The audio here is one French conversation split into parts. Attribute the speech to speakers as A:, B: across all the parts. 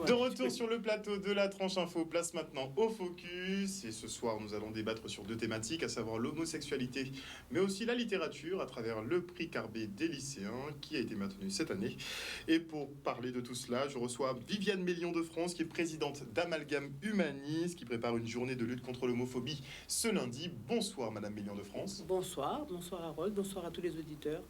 A: De retour sur le plateau de la tranche info, place maintenant au focus. Et ce soir, nous allons débattre sur deux thématiques, à savoir l'homosexualité, mais aussi la littérature, à travers le prix Carbet des lycéens, qui a été maintenu cette année. Et pour parler de tout cela, je reçois Viviane Mélion de France, qui est présidente d'Amalgame Humaniste, qui prépare une journée de lutte contre l'homophobie ce lundi. Bonsoir, Madame Mélion de France.
B: Bonsoir Harold, bonsoir à tous les auditeurs.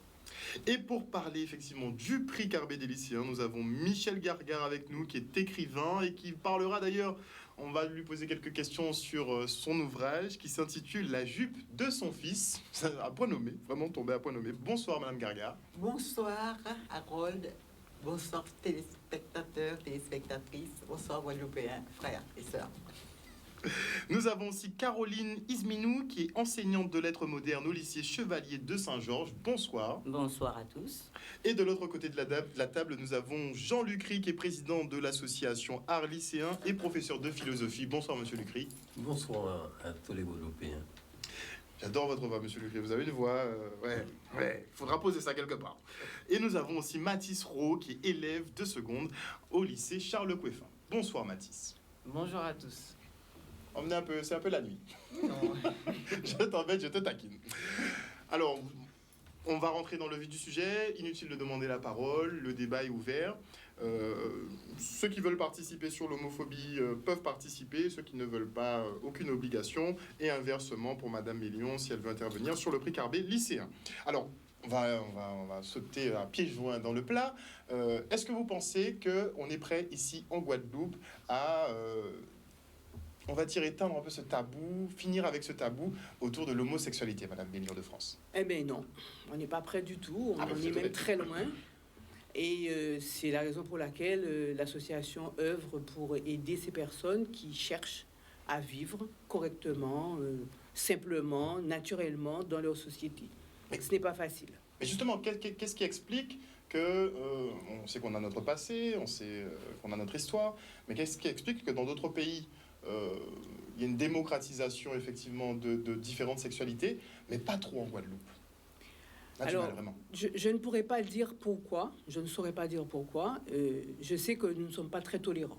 A: Et pour parler effectivement du prix Carbet des lycéens, nous avons Michel Gargare avec nous, qui est écrivain et qui parlera d'ailleurs, on va lui poser quelques questions sur son ouvrage qui s'intitule La jupe de son fils, à point nommé, vraiment tombé à point nommé. Bonsoir Madame Gargare.
C: Bonsoir Harold, bonsoir téléspectateurs, téléspectatrices, bonsoir Guadeloupéens, frères et sœurs.
A: Nous avons aussi Caroline Isminou, qui est enseignante de lettres modernes au lycée Chevalier de Saint-Georges. Bonsoir.
D: Bonsoir à tous.
A: Et de l'autre côté de la table, nous avons Jean Lucry, qui est président de l'association Art Lycéen et professeur de philosophie. Bonsoir, monsieur Lucry.
E: Bonsoir à tous les Guadeloupéens.
A: J'adore votre voix, monsieur Lucry. Vous avez une voix... Il faudra poser ça quelque part. Et nous avons aussi Mathis Rowe, qui est élève de seconde au lycée Charles Coueffin. Bonsoir, Mathis.
F: Bonjour à tous.
A: C'est un peu la nuit. Je t'embête, je te taquine. Alors, on va rentrer dans le vif du sujet. Inutile de demander la parole. Le débat est ouvert. Ceux qui veulent participer sur l'homophobie peuvent participer. Ceux qui ne veulent pas, aucune obligation. Et inversement, pour Madame Mélion, si elle veut intervenir sur le prix Carbet lycéen. Alors, on va sauter à pieds joints dans le plat. Est-ce que vous pensez qu'on est prêt ici en Guadeloupe à... on va éteindre un peu ce tabou, finir avec ce tabou autour de l'homosexualité, Madame Mélion de France?
B: Eh bien non, on n'est pas prêt du tout, on est même très loin. Et c'est la raison pour laquelle l'association œuvre pour aider ces personnes qui cherchent à vivre correctement, simplement, naturellement dans leur société. Mais ce n'est pas facile. Mais justement, qu'est-ce qui explique que, on sait qu'on a notre passé, on sait qu'on a notre histoire, mais qu'est-ce qui explique que dans d'autres pays, il y a une démocratisation effectivement de différentes sexualités, mais pas trop en Guadeloupe? Alors, je ne pourrais pas dire pourquoi, je ne saurais pas dire pourquoi. Je sais que nous ne sommes pas très tolérants.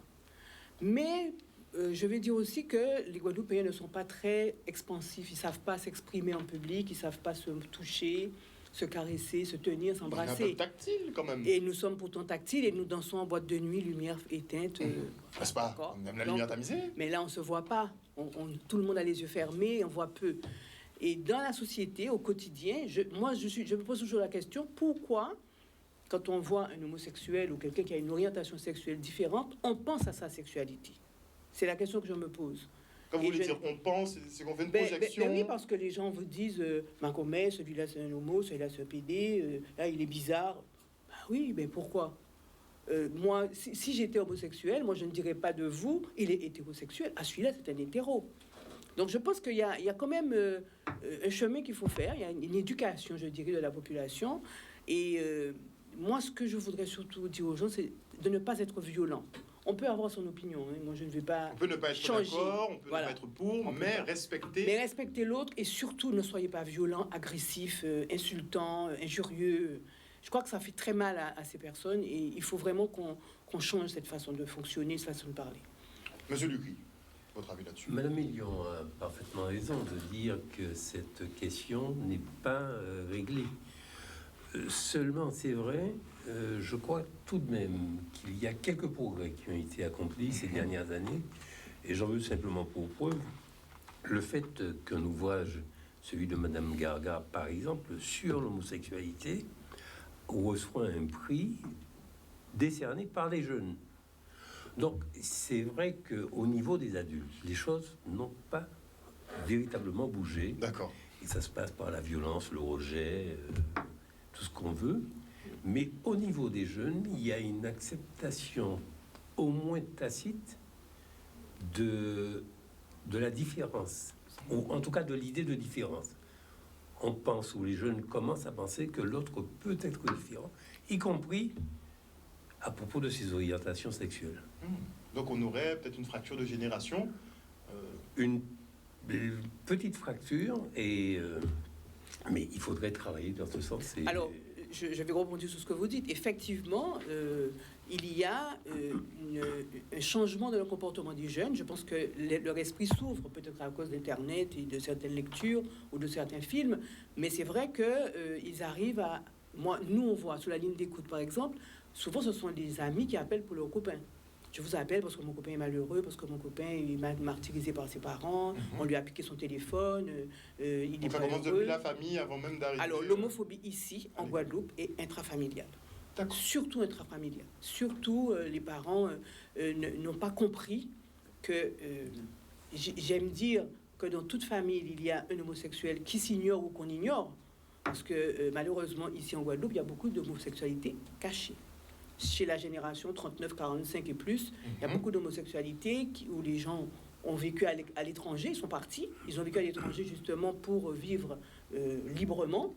B: Mais je vais dire aussi que les Guadeloupéens ne sont pas très expansifs. Ils ne savent pas s'exprimer en public, ils ne savent pas se toucher, se caresser, se tenir, s'embrasser.
A: On est un peu tactile quand même.
B: Et nous sommes pourtant tactiles et nous dansons en boîte de nuit, lumière éteinte.
A: N'est-ce pas? On aime la lumière tamisée.
B: Mais là, on ne se voit pas. Tout le monde a les yeux fermés, on voit peu. Et dans la société, au quotidien, je me pose toujours la question, pourquoi, quand on voit un homosexuel ou quelqu'un qui a une orientation sexuelle différente, on pense à sa sexualité? C'est la question que je me pose.
A: Quand vous voulez dire on pense, c'est qu'on fait une projection.
B: Oui, parce que les gens vous disent Macomet, celui-là c'est un homo, celui-là c'est un PD, là il est bizarre. Ben oui, mais pourquoi? Moi, si j'étais homosexuel, moi je ne dirais pas de vous, il est hétérosexuel. Ah, celui-là c'est un hétéro. Donc je pense qu'il y a quand même un chemin qu'il faut faire. Il y a une éducation, je dirais, de la population. Et moi, ce que je voudrais surtout dire aux gens, c'est de ne pas être violent. On peut avoir son opinion. Hein. Moi, je ne vais pas.
A: On peut ne pas être d'accord, on peut ne pas être pour, mais respecter.
B: Mais respecter l'autre et surtout ne soyez pas violent, agressif, insultant, injurieux. Je crois que ça fait très mal à ces personnes et il faut vraiment qu'on change cette façon de fonctionner, cette façon de parler.
A: Monsieur Lucry, votre avis là-dessus?
E: Madame Mélion a parfaitement raison de dire que cette question n'est pas réglée. Seulement, c'est vrai, je crois tout de même qu'il y a quelques progrès qui ont été accomplis ces dernières années, et j'en veux simplement pour preuve le fait qu'un ouvrage, celui de Madame Gargare par exemple, sur l'homosexualité, reçoit un prix décerné par les jeunes. Donc, c'est vrai qu'au niveau des adultes, les choses n'ont pas véritablement bougé.
A: D'accord.
E: Et ça se passe par la violence, le rejet, tout ce qu'on veut. Mais au niveau des jeunes, il y a une acceptation au moins tacite de la différence, ou en tout cas de l'idée de différence. On pense, ou les jeunes commencent à penser que l'autre peut être différent, y compris à propos de ses orientations sexuelles.
A: Donc on aurait peut-être une fracture de génération.
E: Une petite fracture, mais il faudrait travailler dans ce sens.
B: Alors, je vais rebondir sur ce que vous dites. Effectivement, il y a un changement de le comportement des jeunes. Je pense que leur esprit s'ouvre, peut-être à cause d'Internet et de certaines lectures ou de certains films, mais c'est vrai qu'ils arrivent à... Nous, on voit sur la ligne d'écoute, par exemple, souvent ce sont des amis qui appellent pour leurs copains. Je vous appelle parce que mon copain est malheureux, parce que mon copain est martyrisé par ses parents, on lui a piqué son téléphone, il est
A: ça commence depuis la famille avant même d'arriver...
B: Alors, l'homophobie ici, en Guadeloupe, est intrafamiliale. Surtout intrafamiliale. Surtout, les parents n'ont pas compris que... j'aime dire que dans toute famille, il y a un homosexuel qui s'ignore ou qu'on ignore, parce que malheureusement, ici en Guadeloupe, il y a beaucoup d'homosexualité cachée. Chez la génération 39, 45 et plus, il y a beaucoup d'homosexualité où les gens ont vécu à l'étranger, ils sont partis, ils ont vécu à l'étranger justement pour vivre librement,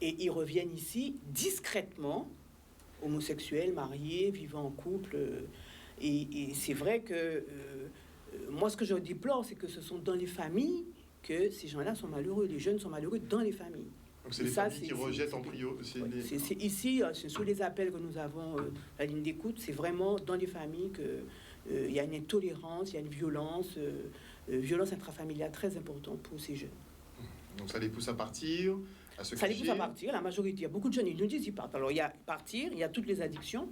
B: et ils reviennent ici discrètement, homosexuels, mariés, vivant en couple. Et c'est vrai que moi, ce que je déplore, c'est que ce sont dans les familles que ces gens-là sont malheureux. Les jeunes sont malheureux dans les familles.
A: Donc c'est les familles qui rejettent en priorité.
B: C'est ici, c'est sous les appels que nous avons, la ligne d'écoute, c'est vraiment dans les familles qu'il y a une intolérance, il y a une violence intrafamiliale très importante pour ces jeunes.
A: Donc ça les pousse à partir, à se cacher.
B: Ça les pousse à partir, la majorité. Il y a beaucoup de jeunes, ils nous disent qu'ils partent. Alors il y a partir, il y a toutes les addictions.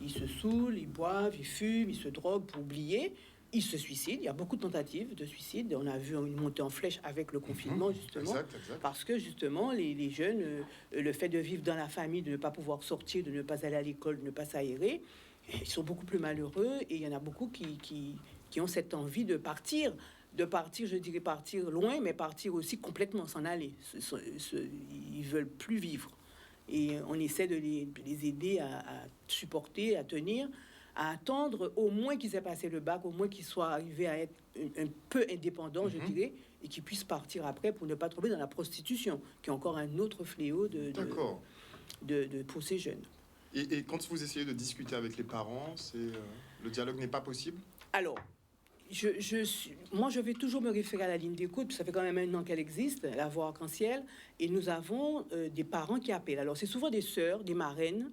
B: Ils se saoulent, ils boivent, ils fument, ils se droguent pour oublier. Ils se suicident. Il y a beaucoup de tentatives de suicide. On a vu une montée en flèche avec le confinement, justement.
A: Exact.
B: Parce que, justement, les jeunes, le fait de vivre dans la famille, de ne pas pouvoir sortir, de ne pas aller à l'école, de ne pas s'aérer, ils sont beaucoup plus malheureux. Et il y en a beaucoup qui ont cette envie de partir, je dirais partir loin, mais partir aussi complètement, s'en aller. Ils veulent plus vivre. Et on essaie de les aider à supporter, à tenir, à attendre au moins qu'ils aient passé le bac, au moins qu'ils soient arrivés à être un peu indépendants, je dirais, et qu'ils puissent partir après pour ne pas tomber dans la prostitution, qui est encore un autre fléau pour ces jeunes.
A: Et quand vous essayez de discuter avec les parents, le dialogue n'est pas possible?
B: Alors, moi, je vais toujours me référer à la ligne d'écoute. Ça fait quand même un an qu'elle existe, la Voix Arc-en-Ciel, et nous avons des parents qui appellent. Alors, c'est souvent des sœurs, des marraines,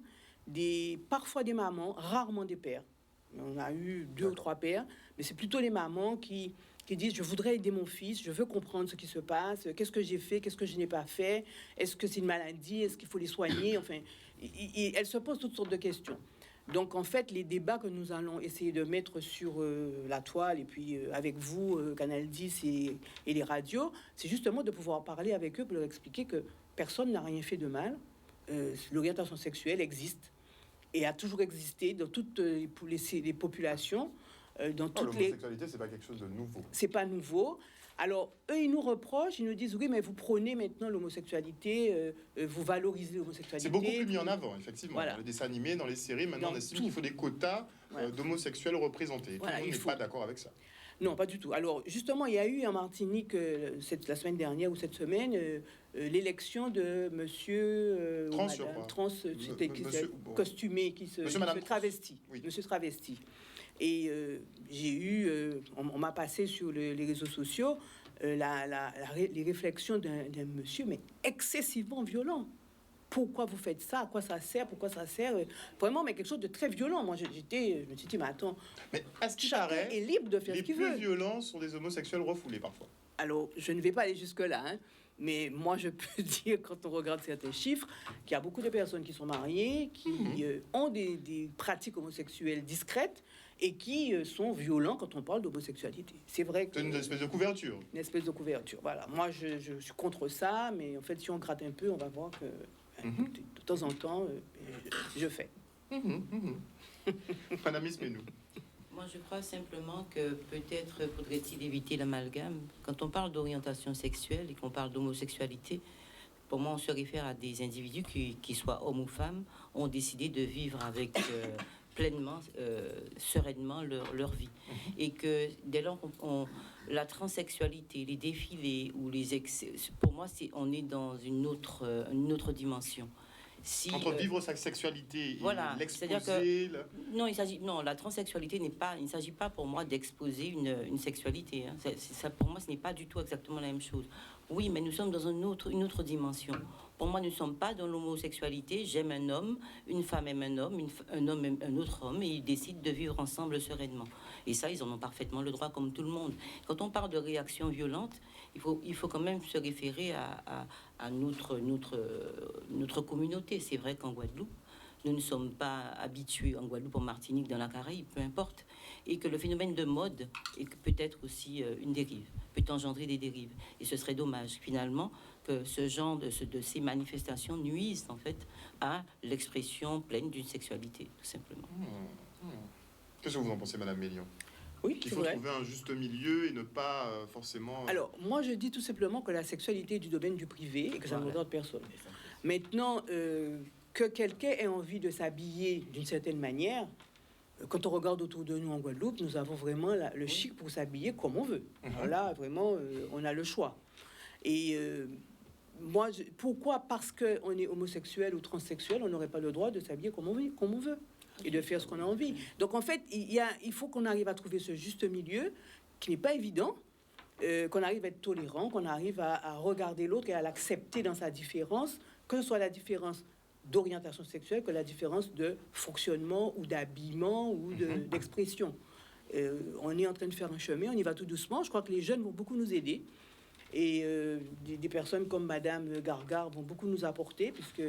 B: parfois des mamans, rarement des pères. On a eu 2 ou 3 pères, mais c'est plutôt les mamans qui disent « Je voudrais aider mon fils, je veux comprendre ce qui se passe, qu'est-ce que j'ai fait, qu'est-ce que je n'ai pas fait, est-ce que c'est une maladie, est-ce qu'il faut les soigner ?» Enfin, elles se posent toutes sortes de questions. Donc, en fait, les débats que nous allons essayer de mettre sur la toile, et puis avec vous, Canal 10 et les radios, c'est justement de pouvoir parler avec eux pour leur expliquer que personne n'a rien fait de mal. L'orientation sexuelle existe et a toujours existé dans toutes les populations.
A: L'homosexualité, c'est pas quelque chose de nouveau.
B: C'est pas nouveau. Alors, eux, ils nous reprochent, ils nous disent, oui, mais vous prônez maintenant l'homosexualité, vous valorisez l'homosexualité.
A: C'est beaucoup plus mis en avant, effectivement.
B: Voilà.
A: Dans les dessins animés, dans les séries, maintenant, on estime qu'il faut des quotas d'homosexuels représentés.
B: Voilà,
A: Tout le monde n'est pas d'accord avec ça.
B: Non, pas du tout. Alors, justement, il y a eu en Martinique, la semaine dernière ou cette semaine, l'élection de monsieur...
A: Trans, je crois.
B: Costumé, qui se travestit.
A: Oui.
B: Monsieur travesti. Et j'ai eu... on m'a passé sur les réseaux sociaux les réflexions d'un monsieur, mais excessivement violent. Pourquoi vous faites ça? À quoi ça sert? Pourquoi ça sert? Vraiment, mais quelque chose de très violent. Moi, je me suis dit, mais attends,
A: mais est-ce qu'il
B: chacun est libre de faire ce qu'il veut.
A: Les plus violents sont des homosexuels refoulés, parfois.
B: Alors, je ne vais pas aller jusque-là, hein, mais moi, je peux dire, quand on regarde certains chiffres, qu'il y a beaucoup de personnes qui sont mariées, qui ont des pratiques homosexuelles discrètes et qui sont violents quand on parle d'homosexualité. C'est vrai que...
A: C'est une espèce de couverture.
B: Une espèce de couverture, voilà. Moi, je suis contre ça, mais en fait, si on gratte un peu, on va voir que... De temps en temps, je fais.
A: Madame Ismenou.
D: Moi, je crois simplement que peut-être faudrait-il éviter l'amalgame. Quand on parle d'orientation sexuelle et qu'on parle d'homosexualité, pour moi, on se réfère à des individus qui soient hommes ou femmes, ont décidé de vivre avec pleinement, sereinement leur vie. Et que dès lors la transsexualité, les défilés ou les excès, pour moi, on est dans une autre dimension.
A: Entre vivre sa sexualité et
D: l'exposer... Non, la transsexualité il ne s'agit pas pour moi d'exposer une sexualité. Ça, pour moi, ce n'est pas du tout exactement la même chose. Oui, mais nous sommes dans une autre dimension. Pour moi, nous ne sommes pas dans l'homosexualité. J'aime un homme, une femme aime un homme, un homme aime un autre homme, et ils décident de vivre ensemble sereinement. Et ça, ils en ont parfaitement le droit, comme tout le monde. Quand on parle de réaction violente, il faut quand même se référer à notre communauté. C'est vrai qu'en Guadeloupe, nous ne sommes pas habitués, en Guadeloupe, en Martinique, dans la Caraïbe, peu importe, et que le phénomène de mode est peut-être aussi une dérive, peut engendrer des dérives. Et ce serait dommage, finalement, que ce genre de ces manifestations nuisent, en fait, à l'expression pleine d'une sexualité, tout simplement.
A: Qu'est-ce que vous en pensez, Madame Mélion?
B: Oui,
A: Qu'il
B: c'est
A: faut
B: vrai.
A: trouver un juste milieu et ne pas forcément...
B: Alors, moi, je dis tout simplement que la sexualité est du domaine du privé et que ça ne regarde personne. Maintenant, que quelqu'un ait envie de s'habiller d'une certaine manière, quand on regarde autour de nous en Guadeloupe, nous avons vraiment le chic pour s'habiller comme on veut. Là, vraiment, on a le choix. Et moi, pourquoi? Parce qu'on est homosexuel ou transsexuel, on n'aurait pas le droit de s'habiller comme on veut et de faire ce qu'on a envie. Donc, en fait, il faut qu'on arrive à trouver ce juste milieu qui n'est pas évident, qu'on arrive à être tolérant, qu'on arrive à regarder l'autre et à l'accepter dans sa différence, que ce soit la différence d'orientation sexuelle que la différence de fonctionnement ou d'habillement ou d'expression. On est en train de faire un chemin, on y va tout doucement. Je crois que les jeunes vont beaucoup nous aider. Et des personnes comme Madame Gargar vont beaucoup nous apporter, puisque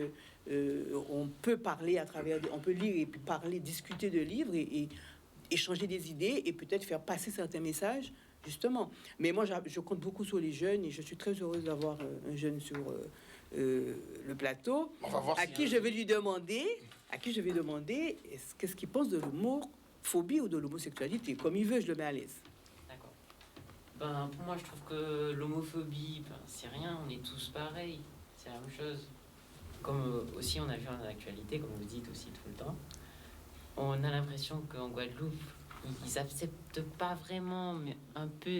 B: on peut parler à travers, on peut lire et puis parler, discuter de livres et échanger des idées et peut-être faire passer certains messages, justement. Mais moi, je compte beaucoup sur les jeunes et je suis très heureuse d'avoir un jeune sur le plateau,
A: On va voir
B: à qui je vais demander qu'est-ce qu'il pense de l'homophobie ou de l'homosexualité. Comme il veut, je le mets à l'aise.
F: D'accord. Ben, pour moi, je trouve que l'homophobie, c'est rien, on est tous pareils. C'est la même chose. Comme aussi, on a vu en actualité, comme vous dites aussi tout le temps, on a l'impression qu'en Guadeloupe, ils acceptent pas vraiment, mais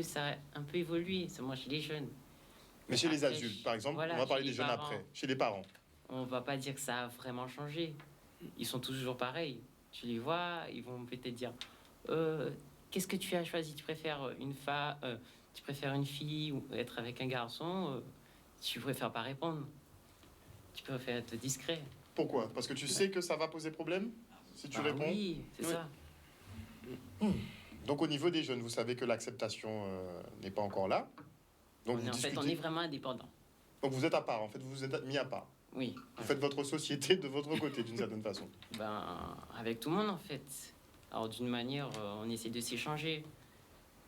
F: ça a un peu évolué. C'est moi chez les jeunes.
A: Mais chez les
F: Après,
A: adultes, par exemple,
F: voilà,
A: on va parler
F: chez
A: des
F: les
A: jeunes
F: parents.
A: après. Chez les parents.
F: On va pas dire que ça a vraiment changé. Ils sont toujours pareils. Tu les vois, ils vont peut-être dire qu'est-ce que tu as choisi? Tu préfères tu préfères une fille ou être avec un garçon? Tu préfères pas répondre. Tu préfères être discret.
A: Pourquoi? Parce que tu sais que ça va poser problème si tu
F: Bah
A: réponds.
F: oui, c'est
B: Ouais.
F: ça.
A: Donc au niveau des jeunes, vous savez que l'acceptation n'est pas encore là. Donc vous
F: En fait, on
A: discutez.
F: est vraiment indépendant.
A: Donc vous êtes à part. En fait, vous vous êtes mis à part.
F: Oui.
A: Vous faites votre société de votre côté d'une certaine façon.
F: Ben, avec tout le monde, en fait. Alors, d'une manière, on essaie de s'échanger,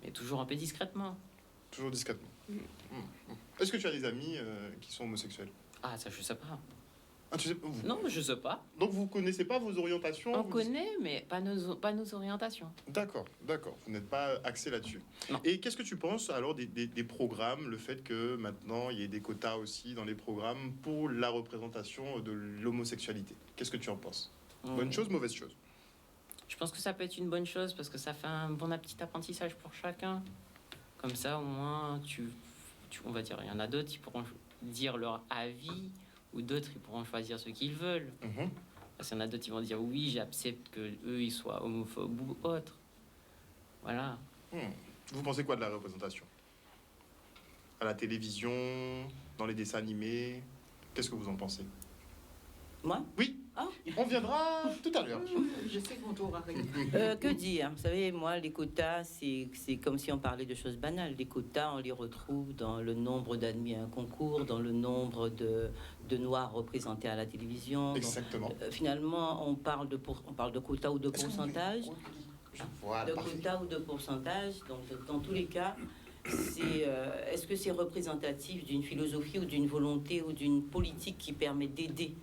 F: mais toujours un peu discrètement.
A: Toujours discrètement. Est-ce que tu as des amis qui sont homosexuels?
F: Ah, ça, je sais pas.
A: Ah, tu sais, vous-
F: Non, je sais pas.
A: Donc vous connaissez pas vos orientations?
F: On
A: vous-
F: connaît, mais pas nos orientations.
A: D'accord, d'accord. Vous n'êtes pas axé là-dessus.
F: Non.
A: Et qu'est-ce que tu penses alors des programmes, le fait que maintenant il y ait des quotas aussi dans les programmes pour la représentation de l'homosexualité? Qu'est-ce que tu en penses? Bonne chose, mauvaise chose?
F: Je pense que ça peut être une bonne chose parce que ça fait un bon petit apprentissage pour chacun. Comme ça, au moins, on va dire, il y en a d'autres qui pourront dire leur avis ou d'autres ils pourront choisir ce qu'ils veulent.
A: Mhm.
F: Parce qu'il y en a d'autres qui vont dire oui, j'accepte que eux ils soient homophobes ou autres. Voilà.
A: Vous pensez quoi de la représentation? À la télévision, dans les dessins animés? Qu'est-ce que vous en pensez?
D: Moi?
A: Oui,
D: Ah.
A: on viendra tout à l'heure.
C: Je sais que mon tour arrive.
D: Que dire? Vous savez, moi, les quotas, c'est comme si on parlait de choses banales. Les quotas, on les retrouve dans le nombre d'admis à un concours, dans le nombre de noirs représentés à la télévision.
A: Exactement.
D: Finalement, on parle de quotas ou de pourcentage.
A: Voilà,
D: De
A: parfait.
D: quotas ou de pourcentage. Donc, dans tous les cas, est-ce que c'est représentatif d'une philosophie ou d'une volonté ou d'une politique qui permet d'aider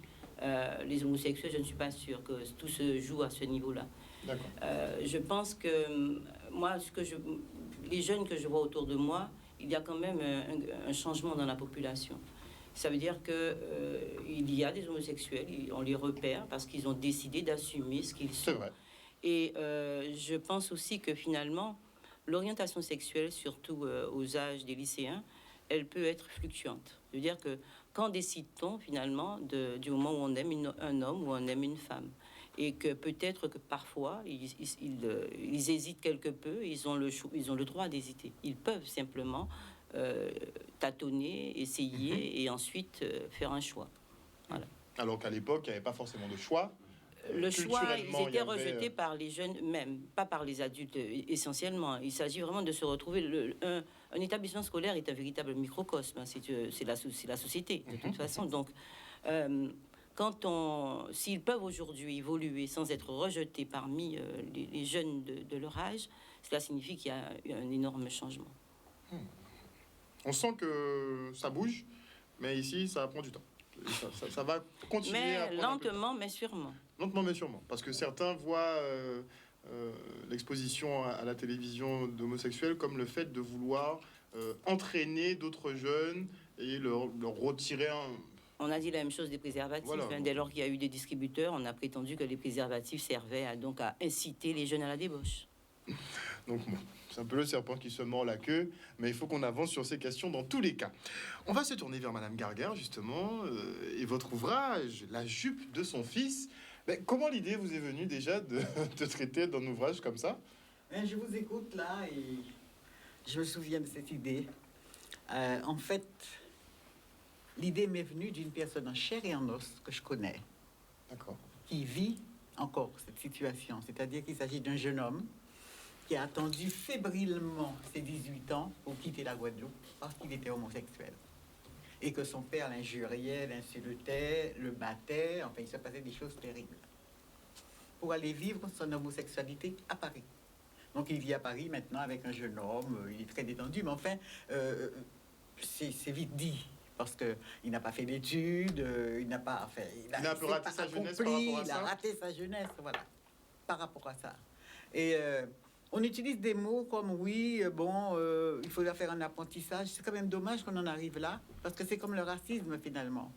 D: les homosexuels? Je ne suis pas sûre que tout se joue à ce niveau-là.
A: D'accord.
D: Je pense que moi, les jeunes que je vois autour de moi, il y a quand même un changement dans la population. Ça veut dire que il y a des homosexuels, on les repère parce qu'ils ont décidé d'assumer ce qu'ils
A: C'est
D: sont.
A: vrai.
D: Et je pense aussi que finalement, l'orientation sexuelle, surtout aux âges des lycéens, elle peut être fluctuante. Je veux dire que quand décide-t-on finalement du moment où on aime un homme ou on aime une femme? Et que peut-être que parfois, ils hésitent quelque peu, ils ont le droit d'hésiter. Ils peuvent simplement tâtonner, essayer et ensuite faire un choix. Voilà.
A: Alors qu'à l'époque, il n'y avait pas forcément de choix.
D: Le choix,
A: Culturellement,
D: ils
A: il y
D: étaient
A: avait,
D: rejetés par les jeunes même, pas par les adultes essentiellement. Il s'agit vraiment de se retrouver. Un établissement scolaire est un véritable microcosme. Hein, c'est la société, de toute façon. Donc, s'ils peuvent aujourd'hui évoluer sans être rejetés parmi les jeunes de leur âge, cela signifie qu'il y a eu un énorme changement.
A: On sent que ça bouge, mais ici, ça prend du temps. Ça va continuer
D: Mais
A: à prendre un peu de temps.
D: lentement, mais sûrement.
A: Lentement mais sûrement, parce que certains voient l'exposition à la télévision d'homosexuels comme le fait de vouloir entraîner d'autres jeunes et leur retirer un...
D: On a dit la même chose des préservatifs.
A: Voilà.
D: Hein. Dès lors qu'il y a eu des distributeurs, on a prétendu que les préservatifs servaient à inciter les jeunes à la débauche.
A: Donc bon, c'est un peu le serpent qui se mord la queue, mais il faut qu'on avance sur ces questions dans tous les cas. On va se tourner vers Madame Garguer, justement, et votre ouvrage, La jupe de son fils. Mais comment l'idée vous est venue déjà de traiter d'un ouvrage comme ça?
C: Je vous écoute là et je me souviens de cette idée. En fait, l'idée m'est venue d'une personne en chair et en os que je connais,
A: D'accord.
C: qui vit encore cette situation. C'est-à-dire qu'il s'agit d'un jeune homme qui a attendu fébrilement ses 18 ans pour quitter la Guadeloupe parce qu'il était homosexuel. Et que son père l'injuriait, l'insultait, le battait, enfin il se passait des choses terribles. Pour aller vivre son homosexualité à Paris. Donc il vit à Paris maintenant avec un jeune homme, il est très détendu, mais enfin, c'est vite dit. Parce qu'il n'a pas fait d'études, il n'a pas... Enfin, il a
A: un peu raté sa jeunesse par rapport à
C: il
A: ça.
C: a raté sa jeunesse, voilà, par rapport à ça. Et on utilise des mots comme oui, il faudra faire un apprentissage. C'est quand même dommage qu'on en arrive là, parce que c'est comme le racisme finalement.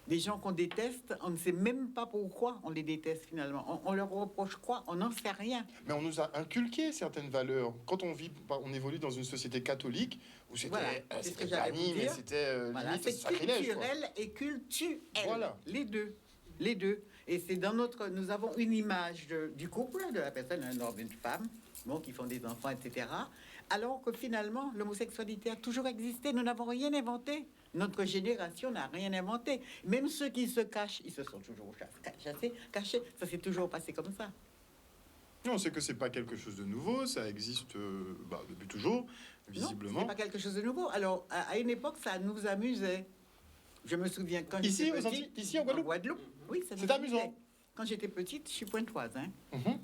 C: Des gens qu'on déteste, on ne sait même pas pourquoi on les déteste finalement. On leur reproche quoi? On n'en sait rien.
A: Mais on nous a inculqué certaines valeurs. Quand on évolue dans une société catholique, où c'était
C: Voilà, c'est ce
A: c'était
C: que j'allais vous
A: permis, mais
C: dire.
A: c'était
C: Voilà,
A: limite
C: c'est
A: sacrilège, quoi.
C: culturel et cultuel.
A: Voilà.
C: Les deux. Et c'est dans nous avons une image du couple, de la personne, un homme, une femme, qui font des enfants, etc. Alors que finalement, l'homosexualité a toujours existé. Nous n'avons rien inventé. Notre génération n'a rien inventé. Même ceux qui se cachent, ils se sont toujours cachés. Ça s'est toujours passé comme ça.
A: On sait que c'est pas quelque chose de nouveau, ça existe depuis toujours, visiblement.
C: Non, c'est pas quelque chose de nouveau. Alors, à une époque, ça nous amusait. Je me souviens quand
A: Ici,
C: j'étais
A: aux
C: petite,
A: Antilles, ici en Guadeloupe.
C: Oui, ça nous
A: C'est amusant.
C: amusait. Quand j'étais petite, je suis pointoise. Hein.
A: Mhm.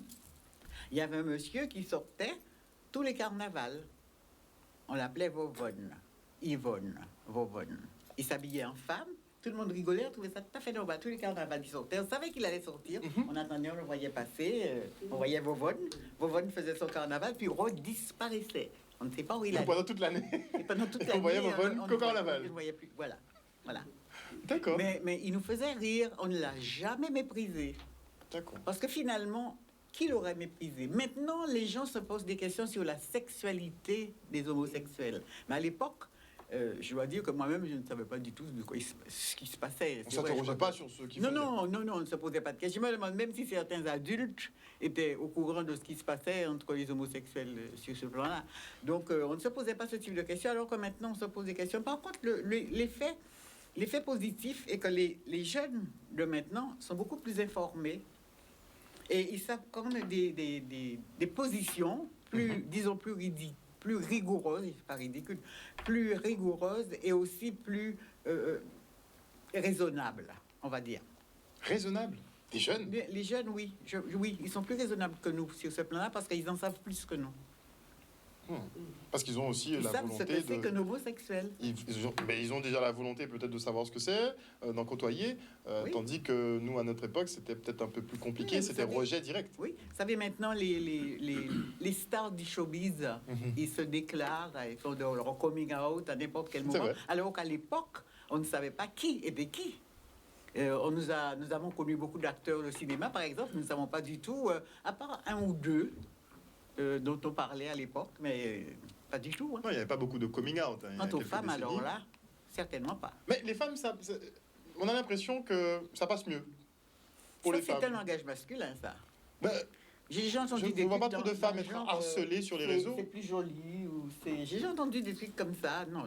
C: Il y avait un monsieur qui sortait tous les carnavals. On l'appelait Vovonne. Yvonne Vovonne. Il s'habillait en femme. Tout le monde rigolait, on trouvait ça tout à fait normal. Tous les carnavals, il sortait. On savait qu'il allait sortir. On attendait, on le voyait passer. On voyait Vovonne. Vovonne faisait son carnaval, puis redisparaissait. On ne sait pas où il allait.
A: Pendant toute l'année.
C: Et pendant toute
A: On
C: l'année,
A: voyait Vovonne qu'au carnaval.
C: On ne voyait plus. Voilà.
A: D'accord.
C: Mais il nous faisait rire. On ne l'a jamais méprisé.
A: D'accord.
C: Parce que finalement, qui l'aurait méprisé? Maintenant, les gens se posent des questions sur la sexualité des homosexuels. Mais à l'époque, je dois dire que moi-même, je ne savais pas du tout de quoi ce qui se passait.
A: On s'interrogeait pas sur ceux qui
C: Non,
A: faisaient.
C: non, on ne se posait pas de questions. Je me demande même si certains adultes étaient au courant de ce qui se passait entre les homosexuels sur ce plan-là. Donc, on ne se posait pas ce type de questions, alors que maintenant, on se pose des questions. Par contre, l'effet positif est que les jeunes de maintenant sont beaucoup plus informés et ils savent prendre des positions plus, disons, plus rigoureuses, pas ridicule, plus rigoureuses et aussi plus raisonnables, on va dire.
A: Raisonnable. Les jeunes.
C: Les jeunes, oui. Oui, ils sont plus raisonnables que nous sur ce plan-là parce qu'ils en savent plus que nous.
A: Parce qu'ils ont aussi
C: Ils
A: la
C: savent ce
A: volonté
C: que c'est qu'un homosexuel.
A: ils ont déjà la volonté peut-être de savoir ce que c'est, d'en côtoyer,
C: Oui.
A: tandis que nous, à notre époque, c'était peut-être un peu plus compliqué,
C: Oui, vous
A: c'était
C: savez-
A: rejet direct.
C: Oui, vous savez, maintenant, les stars du showbiz, ils se déclarent, ils font leur coming out à n'importe quel
A: C'est
C: moment.
A: vrai.
C: Alors qu'à l'époque, on ne savait pas qui était qui. Nous avons connu beaucoup d'acteurs de cinéma, par exemple. Nous ne savons pas du tout, à part un ou deux dont on parlait à l'époque, mais pas du tout. Hein.
A: Non, il n'y avait pas beaucoup de coming out. Hein, il y a
C: Quant aux
A: quelques
C: femmes, alors
A: décennies.
C: là, certainement pas.
A: Mais les femmes, on a l'impression que ça passe mieux pour
C: Ça,
A: les
C: c'est un
A: femmes.
C: langage masculin, ça.
A: Ben,
C: J'ai déjà entendu
A: je
C: des
A: ne vois pas
C: trucs
A: trop de
C: dans
A: femmes
C: le
A: être
C: genre,
A: harcelées sur les réseaux.
C: C'est plus joli, ou c'est... J'ai déjà entendu des trucs comme ça. Non.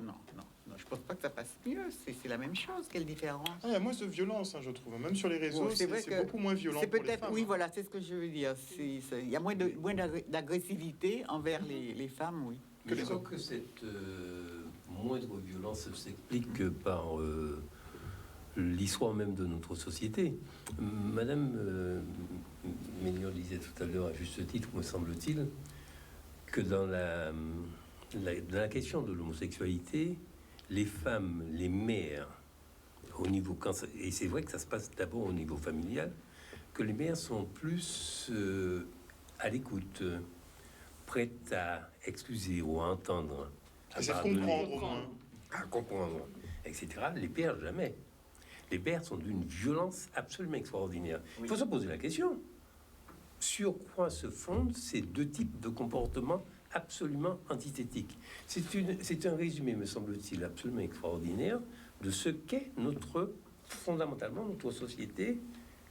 C: je pense pas que ça passe mieux. C'est la même chose. Quelle différence?
A: Ah, il y a moins de violence, hein, je trouve. Même sur les réseaux,
C: Bon, c'est vrai
A: c'est
C: que
A: beaucoup moins violent
C: C'est
A: pour les
C: peut-être,
A: femmes.
C: oui,
A: hein.
C: voilà, c'est ce que je veux dire. Il y a moins d'agressivité envers les femmes, oui.
E: Mais je
A: les
E: crois
A: hommes.
E: que cette moindre violence s'explique par l'histoire même de notre société. Madame Ménion disait tout à l'heure, à juste titre, me semble-t-il, que dans la question de l'homosexualité, les femmes, les mères, au niveau et c'est vrai que ça se passe d'abord au niveau familial, que les mères sont plus à l'écoute, prêtes à excuser ou à entendre, à
A: Essayer de
E: pardonner,
A: comprendre au moins.
E: à comprendre, etc. Les pères, jamais. Les pères sont d'une violence absolument extraordinaire.
C: Oui.
E: Il faut se poser la question. Sur quoi se fondent ces deux types de comportements absolument antithétiques? C'est un résumé, me semble-t-il, absolument extraordinaire de ce qu'est fondamentalement notre société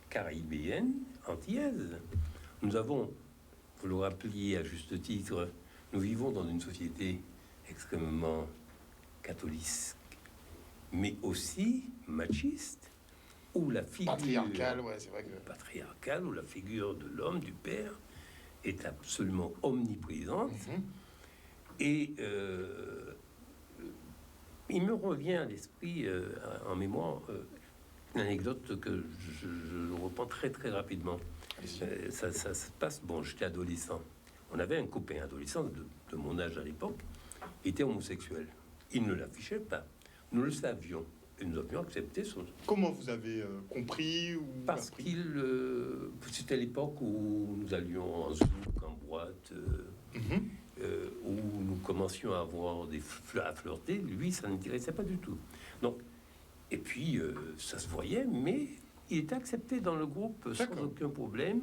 E: caribéenne, antillaise. Nous avons, vous le rappeliez à juste titre, nous vivons dans une société extrêmement catholique, mais aussi machiste, où la figure
A: Patriarcal, ouais, c'est vrai que...
E: patriarcale, où la figure de l'homme, du père, est absolument omniprésente.
A: Mhm.
E: Et il me revient à l'esprit, en mémoire, une anecdote que je reprends très très rapidement.
A: Allez-y.
E: Ça se passe, bon, j'étais adolescent. On avait un copain adolescent de mon âge à l'époque, il était homosexuel. Il ne l'affichait pas. Nous le savions. Et nous avions accepté son...
A: Comment vous avez compris ou
E: Parce
A: appris
E: qu'il... c'était l'époque où nous allions en zouk, en boîte,
A: Mhm.
E: où nous commencions à avoir à flirter. Lui, ça n'intéressait pas du tout. Donc, et puis, ça se voyait, mais il était accepté dans le groupe sans
A: D'accord.
E: aucun problème.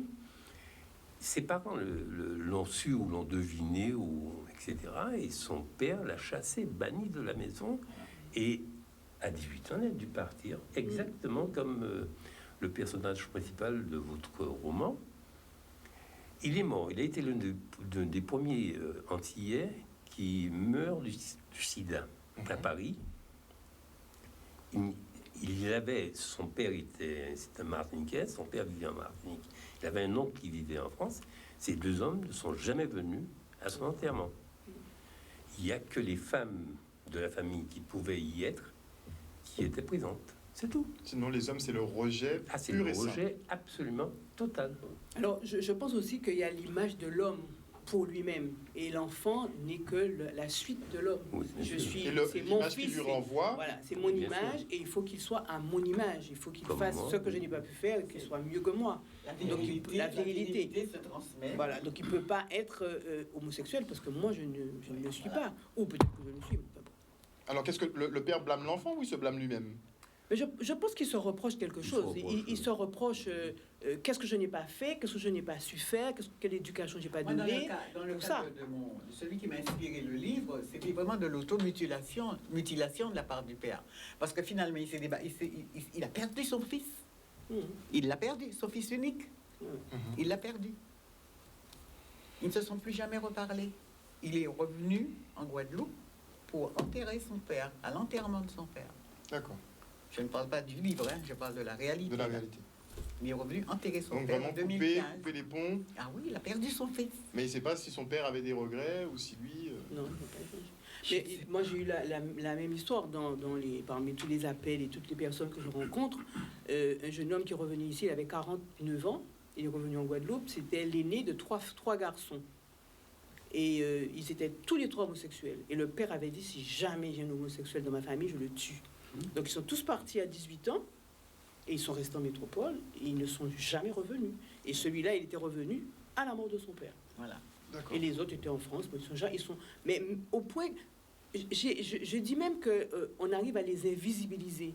E: Ses parents l'ont su ou l'ont deviné, etc. Et son père l'a chassé, banni de la maison. Et à 18 ans, il a dû partir, exactement comme le personnage principal de votre roman. Il est mort. Il a été l'un des premiers Antillais qui meurt du sida à Paris. Il avait, son père c'était un Martiniquais, son père vivait en Martinique. Il avait un oncle qui vivait en France. Ces deux hommes ne sont jamais venus à son enterrement. Il n'y a que les femmes de la famille qui pouvaient y être, qui étaient présentes. C'est tout.
A: Sinon, les hommes, c'est le rejet
E: Ah, c'est
A: pur
E: le
A: et simple.
E: rejet absolument total.
B: Alors, je pense aussi qu'il y a l'image de l'homme pour lui-même. Et l'enfant n'est que la suite de l'homme.
E: Oui, bien
B: Je
E: sûr.
B: suis,
A: Et
B: c'est mon
A: l'image qui
B: fils.
A: lui
B: c'est-
A: renvoie,
B: Voilà, c'est mon
E: Bien
B: image
E: sûr.
B: et il faut qu'il soit à mon image. Il faut qu'il
E: Comme
B: fasse
E: moi,
B: ce que je
E: oui.
B: n'ai pas pu faire et qu'il soit mieux que moi. Donc, la virilité.
C: se transmet.
B: Voilà, donc il ne peut pas être homosexuel parce que moi je ne le suis pas. Ou peut-être que je le suis. mais bon.
A: alors qu'est-ce que le père blâme l'enfant ou il se blâme lui-même?
B: Mais je pense qu'il se reproche quelque
E: Il se
B: chose.
E: reproche,
B: Il se reproche qu'est-ce que je n'ai pas fait, qu'est-ce que je n'ai pas su faire, quelle éducation j'ai pas
C: Moi, dans
B: donnée.
C: le
B: tout
C: cas
B: ça.
C: de celui qui m'a inspiré le livre, c'était vraiment de l'automutilation mutilation de la part du père. Parce que finalement, il a perdu son fils.
B: Mhm.
C: Il l'a perdu, son fils unique.
B: Mhm.
C: Il l'a perdu. Ils ne se sont plus jamais reparlés. Il est revenu en Guadeloupe pour enterrer son père, à l'enterrement de son père.
A: D'accord,
C: Je ne parle pas du livre, hein, je parle de la réalité.
A: de la réalité.
C: Il est revenu enterrer son
A: Donc
C: père
A: vraiment
C: en
A: couper
C: 2015.
A: les ponts,
C: Ah oui, il a perdu son fils.
A: mais il ne sait pas si son père avait des regrets ou si lui...
B: Non, il n'a pas été. Mais moi, j'ai eu la même histoire parmi tous les appels et toutes les personnes que je rencontre. Un jeune homme qui est revenu ici, il avait 49 ans. Il est revenu en Guadeloupe. C'était l'aîné de trois garçons. Et ils étaient tous les trois homosexuels. Et le père avait dit, si jamais j'ai un homosexuel dans ma famille, je le tue. Donc ils sont tous partis à 18 ans. Et ils sont restés en métropole. Et ils ne sont jamais revenus. Et celui-là, il était revenu à la mort de son père.
C: Voilà.
A: D'accord.
B: Et les autres étaient en France, mais ils sont mais au point, je dis même que on arrive à les invisibiliser.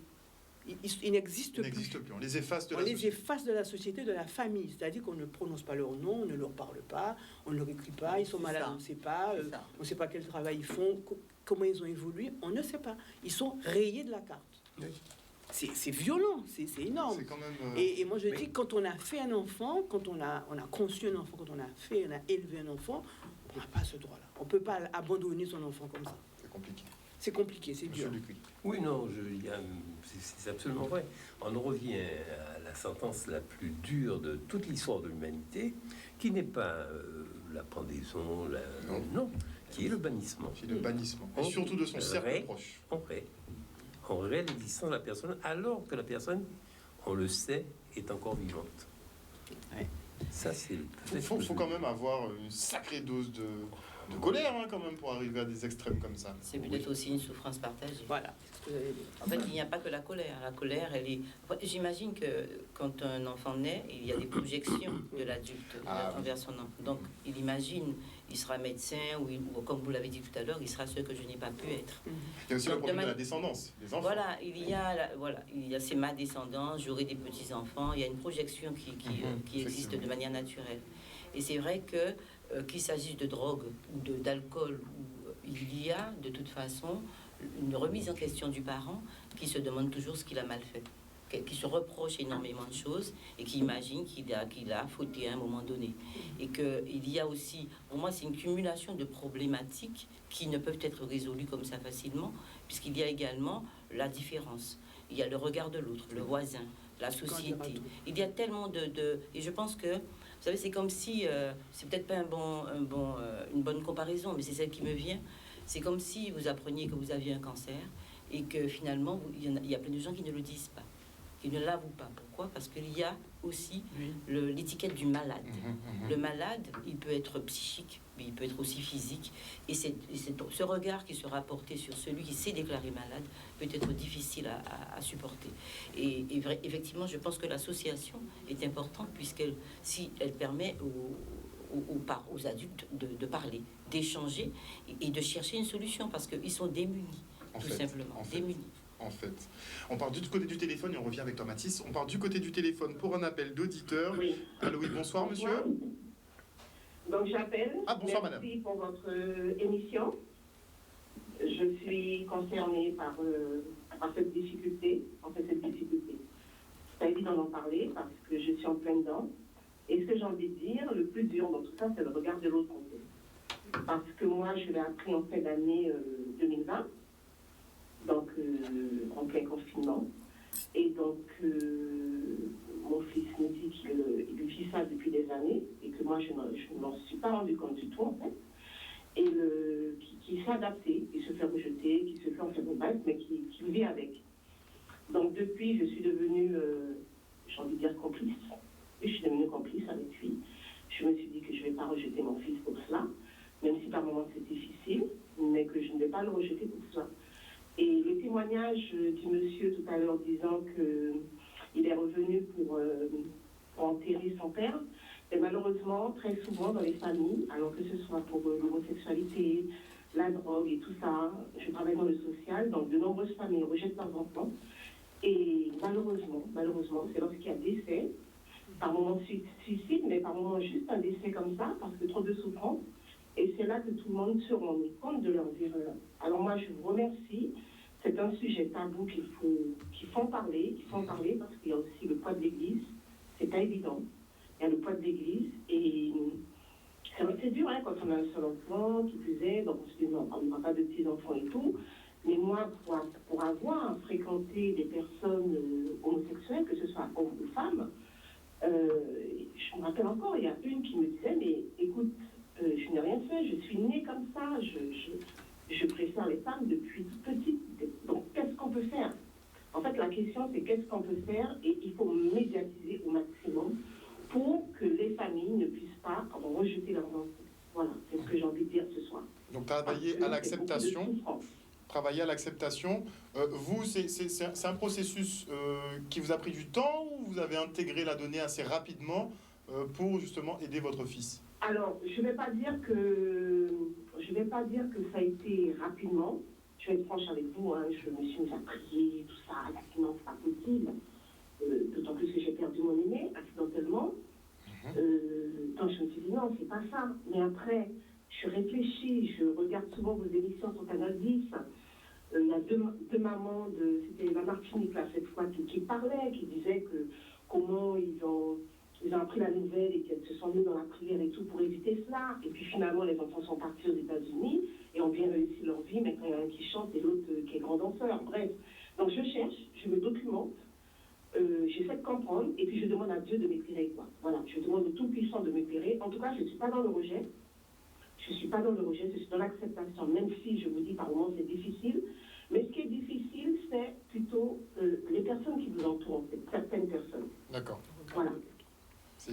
B: Ils n'existent
A: Il
B: plus.
A: n'existe plus, on les efface de
B: On
A: la
B: les
A: société.
B: efface de la société, de la famille. C'est-à-dire qu'on ne prononce pas leur nom, on ne leur parle pas, on ne leur écrit pas, ils sont
C: C'est
B: malades,
C: ça.
B: on ne sait pas,
C: C'est ça.
B: on ne sait pas quel travail ils font, comment ils ont évolué, on ne sait pas. Ils sont rayés de la carte.
E: Oui.
B: C'est violent, c'est énorme.
A: C'est quand même...
B: Et moi je dis, quand on a fait un enfant, quand on a conçu un enfant, quand on a élevé un enfant, on n'a pas ce droit-là. On ne peut pas abandonner son enfant comme ça.
A: C'est compliqué.
B: C'est compliqué, c'est dur.
A: Monsieur Dupuis.
E: Oui, non, c'est absolument vrai. On en revient à la sentence la plus dure de toute l'histoire de l'humanité, qui n'est pas la pendaison, non, qui est le bannissement.
A: C'est le bannissement. Et surtout de son cercle proche.
E: En réelle existence de la personne, alors que la personne, on le sait, est encore vivante.
D: Ouais.
E: Ça, c'est...
A: Il faut quand même avoir une sacrée dose de colère, hein, quand même, pour arriver à des extrêmes comme ça.
D: C'est peut-être aussi une souffrance partagée.
B: Voilà.
D: En fait, il n'y a pas que la colère. La colère, elle est... J'imagine que quand un enfant naît, il y a des projections de l'adulte envers son enfant. Donc, il imagine, il sera médecin, ou comme vous l'avez dit tout à l'heure, il sera ce que je n'ai pas pu être.
A: Il y a aussi le problème de la descendance, des enfants.
D: Voilà, il y a c'est ma descendance, j'aurai des petits-enfants, il y a une projection qui existe de manière naturelle. Et c'est vrai que qu'il s'agisse de drogue ou d'alcool, il y a de toute façon une remise en question du parent qui se demande toujours ce qu'il a mal fait, qui se reproche énormément de choses et qui imagine qu'il a fauté à un moment donné. Et qu'il y a aussi, pour moi, c'est une cumulation de problématiques qui ne peuvent être résolues comme ça facilement, puisqu'il y a également la différence. Il y a le regard de l'autre, le voisin, la société. Il y a tellement et je pense que, vous savez, c'est comme si, c'est peut-être pas une bonne comparaison, mais c'est celle qui me vient. C'est comme si vous appreniez que vous aviez un cancer et que finalement, il y a plein de gens qui ne le disent pas, qui ne l'avouent pas. Pourquoi ? Parce qu'il y a aussi l'étiquette du malade. Le malade, il peut être psychique, mais il peut être aussi physique. Et c'est ce regard qui sera porté sur celui qui s'est déclaré malade peut être difficile à supporter. Et effectivement, je pense que l'association est importante puisqu'elle permet aux adultes de parler, d'échanger et de chercher une solution parce qu'ils sont démunis, simplement. Démunis.
A: En fait, on part du côté du téléphone et on revient avec toi, Mathis. On part du côté du téléphone pour un appel d'auditeur.
G: Oui.
A: Allô, oui, bonsoir, monsieur.
G: Donc j'appelle.
A: Bonsoir,
G: Merci
A: madame.
G: pour votre émission. Je suis concernée par cette difficulté. En fait, cette difficulté. C'est pas évident d'en parler parce que je suis en plein dedans. Et ce que j'ai envie de dire, le plus dur dans tout ça, c'est le regard de l'autre. Parce que moi, je l'ai appris en fin d'année 2020. Donc, en plein confinement. Et donc, mon fils me dit qu'il vit ça depuis des années et que moi, je ne m'en suis pas rendu compte du tout, en fait. Et qui s'est adapté, qui se fait rejeter, qui se fait en fait bref, mais qui vit avec. Donc, depuis, je suis devenue, j'ai envie de dire, complice. Et je suis devenue complice avec lui. Je me suis dit que je ne vais pas rejeter mon fils pour cela, même si par moments c'est difficile, mais que je ne vais pas le rejeter pour cela. Et le témoignage du monsieur tout à l'heure disant qu'il est revenu pour enterrer son père, et malheureusement, très souvent dans les familles, alors que ce soit pour l'homosexualité, la drogue et tout ça, je travaille dans le social, donc de nombreuses familles rejettent leurs enfants. Et malheureusement, c'est lorsqu'il y a décès, par moment suicide, mais par moment juste un décès comme ça, parce que trop de souffrance. Et c'est là que tout le monde se rend compte de leurs erreurs. Alors moi, je vous remercie. C'est un sujet tabou qu'il faut en parler, parce qu'il y a aussi le poids de l'Église. C'est pas évident. Il y a le poids de l'Église. Et c'est dur quand on a un seul enfant, qui plus est. Donc on se dit, non, on n'aura pas de petits-enfants et tout. Mais moi, pour avoir fréquenté des personnes homosexuelles, que ce soit hommes ou femmes, je me rappelle encore, il y a une qui me disait, mais écoute, je n'ai rien fait, je suis née comme ça, je préfère les femmes depuis toute petite. Donc, qu'est-ce qu'on peut faire ? En fait, la question, c'est qu'est-ce qu'on peut faire, et il faut médiatiser au maximum pour que les familles ne puissent pas rejeter leurs enfants. Voilà, c'est ce que j'ai envie de dire ce soir.
A: Donc, travailler à l'acceptation. Travailler à l'acceptation. Vous, c'est un processus qui vous a pris du temps ou vous avez intégré la donnée assez rapidement pour justement aider votre fils ?
G: Alors, je ne vais pas dire que ça a été rapidement. Je vais être franche avec vous, hein, je me suis mise à prier, tout ça, sinon c'est pas possible. D'autant plus que j'ai perdu mon aîné accidentellement. Donc je me suis dit non, c'est pas ça. Mais après, je réfléchis, je regarde souvent vos émissions sur Canal 10. Il y a deux mamans, c'était la Martinique là, cette fois, qui parlaient, qui disaient que comment ils ont appris la nouvelle et qu'elles se sont mises dans la prière et tout pour éviter cela. Et puis finalement, les enfants sont partis aux États-Unis et ont bien réussi leur vie. Maintenant, il y a un qui chante et l'autre qui est grand danseur. Bref. Donc je cherche, je me documente, j'essaie de comprendre et puis je demande à Dieu de m'éclairer, quoi. Voilà, je demande au Tout-Puissant de m'éclairer. En tout cas, je ne suis pas dans le rejet. Je ne suis pas dans le rejet, je suis dans l'acceptation, même si je vous dis par moments c'est difficile. Mais ce qui est difficile, c'est plutôt les personnes qui vous entourent, en fait, certaines personnes.
A: D'accord.
G: Voilà.
A: C'est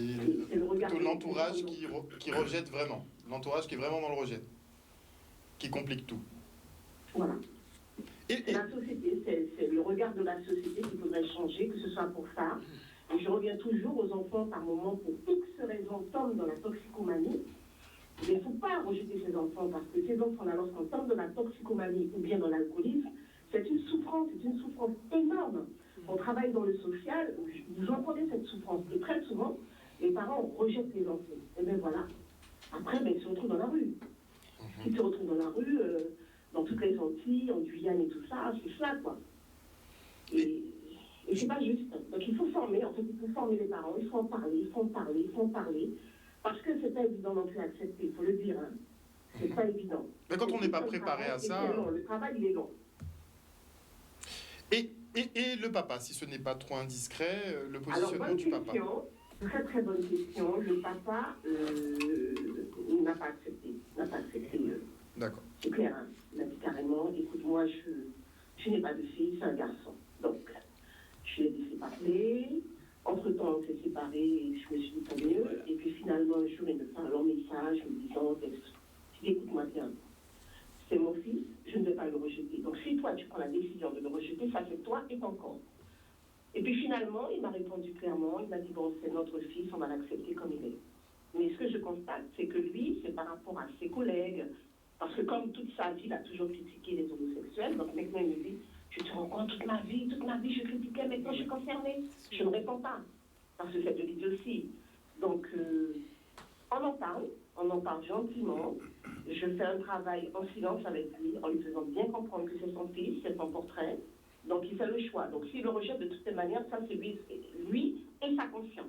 G: le regard
A: plutôt l'entourage qui rejette vraiment. L'entourage qui est vraiment dans le rejet. Qui complique tout.
G: Voilà.
A: Et
G: La société, c'est le regard de la société qu'il faudrait changer, que ce soit pour ça. Et je reviens toujours aux enfants par moment pour X raisons tombent dans la toxicomanie. Mais il ne faut pas rejeter ces enfants parce que ces enfants-là, lorsqu'on tombe dans la toxicomanie ou bien dans l'alcoolisme, c'est une souffrance énorme. On travaille dans le social, vous entendez cette souffrance. Et très souvent, les parents rejettent les enfants. Et bien voilà. Après, ils se retrouvent dans la rue. Ils se retrouvent dans la rue, dans toutes les Antilles, en Guyane et tout ça, c'est ça, quoi. Et c'est pas juste. Donc il faut former, en fait, il faut former les parents, il faut en parler, il faut en parler, il faut en parler. Parce que c'est pas évident non plus à accepter, il faut le dire. Hein. C'est pas évident.
A: Mais quand on n'est pas préparé à ça...
G: Le travail, il est long.
A: Et le papa, si ce n'est pas trop indiscret, le positionnement du papa.
G: Très très bonne question. Le papa n'a pas accepté.
A: D'accord.
G: C'est clair, hein. Il a dit carrément, écoute, moi je n'ai pas de fille, c'est un garçon. Donc, je l'ai laissé parler. Entre-temps, on s'est séparés et je me suis dit tant mieux. Et puis finalement, un jour, il me fait un long message me disant, écoute-moi bien, c'est mon fils, je ne vais pas le rejeter. Donc si toi, tu prends la décision de le rejeter, ça c'est toi et ton corps. Et puis finalement, il m'a répondu clairement, il m'a dit, bon, c'est notre fils, on va l'accepter comme il est. Mais ce que je constate, c'est que lui, c'est par rapport à ses collègues, parce que comme toute sa vie, il a toujours critiqué les homosexuels, donc maintenant il me dit, je te rends compte, toute ma vie, je critiquais, maintenant je suis concernée. Je ne réponds pas, parce que c'est de l'idiotie. Donc, on en parle gentiment. Je fais un travail en silence avec lui, en lui faisant bien comprendre que c'est son fils, c'est son portrait. Donc, il fait le choix. Donc, s'il le rejette de toutes les manières, ça, c'est lui et sa conscience.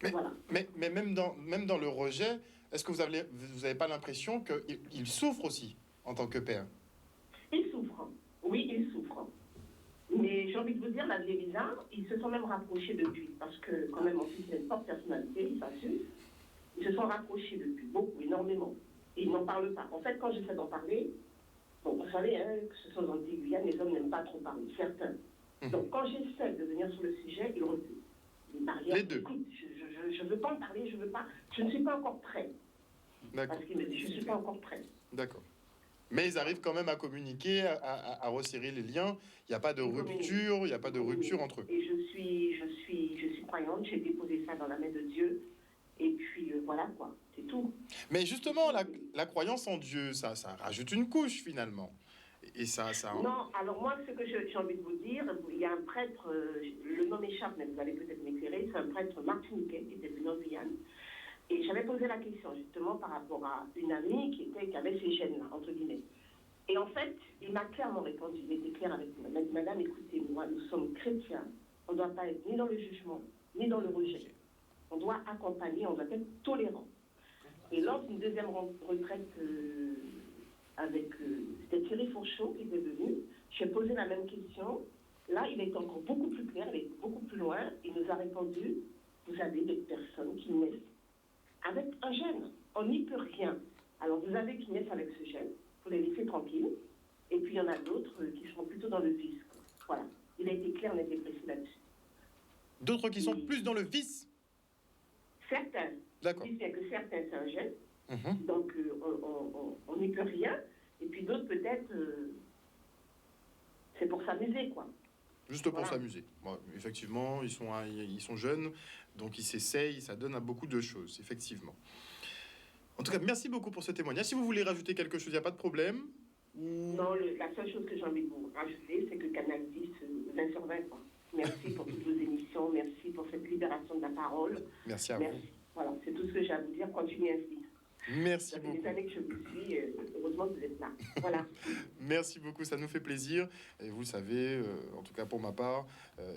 A: Mais,
G: voilà.
A: mais même dans le rejet, est-ce que vous avez pas l'impression qu'il souffre aussi en tant que père?
G: Il souffre. Oui, il souffre. Mais j'ai envie de vous dire, la vie est bizarre. Ils se sont même rapprochés depuis. Parce que, quand même, mon fils a une forte personnalité, il s'assume. Ils se sont rapprochés depuis, beaucoup, énormément. Et ils n'en parlent pas. En fait, quand j'essaie d'en parler, bon, vous savez, hein, que ce soit dans le Guyane, les hommes n'aiment pas trop parler, certains. Donc, quand j'essaie de venir sur le sujet, ils reculent.
A: Les deux.
G: Écoute, je ne veux pas en parler, je ne suis pas encore prêt.
A: D'accord.
G: Parce qu'il me dit, je ne suis pas encore prêt.
A: D'accord. Mais ils arrivent quand même à communiquer, à resserrer les liens. Il n'y a pas de rupture, il n'y a pas de rupture entre eux.
G: Et je suis croyante, j'ai déposé ça dans la main de Dieu. Et puis voilà quoi, c'est tout.
A: Mais justement, la croyance en Dieu, ça rajoute une couche finalement. Et ça...
G: Non, alors moi, ce que j'ai envie de vous dire, il y a un prêtre, le nom m'échappe, mais vous allez peut-être m'éclairer, c'est un prêtre martiniquais qui était venu en Guyane. Et j'avais posé la question justement par rapport à une amie qui avait ces gènes-là, entre guillemets. Et en fait, il m'a clairement répondu, il était clair avec moi. Il m'a dit, madame, écoutez-moi, nous sommes chrétiens, on ne doit pas être ni dans le jugement, ni dans le rejet. On doit accompagner, on doit être tolérant. Et lors d'une deuxième retraite avec... c'était Thierry Fourchot qui était venu, j'ai posé la même question. Là, il est encore beaucoup plus clair, il est beaucoup plus loin. Il nous a répondu, vous avez des personnes qui naissent avec un gène. On n'y peut rien. Alors, vous avez qui naissent avec ce gène, vous les laissez tranquilles. Et puis, il y en a d'autres qui sont plutôt dans le vice. Voilà. Il a été clair, on a été précis là-dessus.
A: D'autres qui sont plus dans le vice?
G: Certains.
A: D'accord.
G: Je dis bien que certains, c'est un gène. Donc, on n'y peut rien. Et puis d'autres, peut-être, c'est pour s'amuser, quoi.
A: Juste pour s'amuser. Bon, effectivement, ils sont jeunes, donc ils s'essayent, ça donne à beaucoup de choses, effectivement. En tout cas, merci beaucoup pour ce témoignage. Si vous voulez rajouter quelque chose, il n'y a pas de problème.
G: Non, la seule chose que j'ai envie de vous rajouter, c'est que Canal 10, 20 sur 20, quoi. Merci pour toutes vos émissions, merci pour cette libération de la parole.
A: Merci à vous.
G: Voilà, c'est tout ce que j'ai à vous dire. Continuez ainsi.
A: Merci
G: Ça fait
A: beaucoup.
G: des années que je vous suis. Heureusement que vous êtes là. Voilà.
A: Merci beaucoup, ça nous fait plaisir. Et vous le savez, en tout cas pour ma part,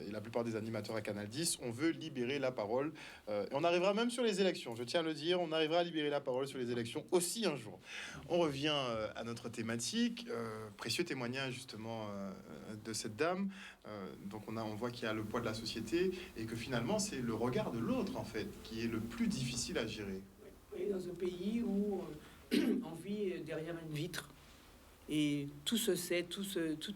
A: et la plupart des animateurs à Canal 10, on veut libérer la parole. Et on arrivera même sur les élections, je tiens à le dire, on arrivera à libérer la parole sur les élections aussi un jour. On revient à notre thématique, précieux témoignage justement de cette dame. Donc on voit qu'il y a le poids de la société et que finalement c'est le regard de l'autre en fait qui est le plus difficile à gérer.
B: Oui, dans un pays où on vit derrière une vitre et tout se sait, tout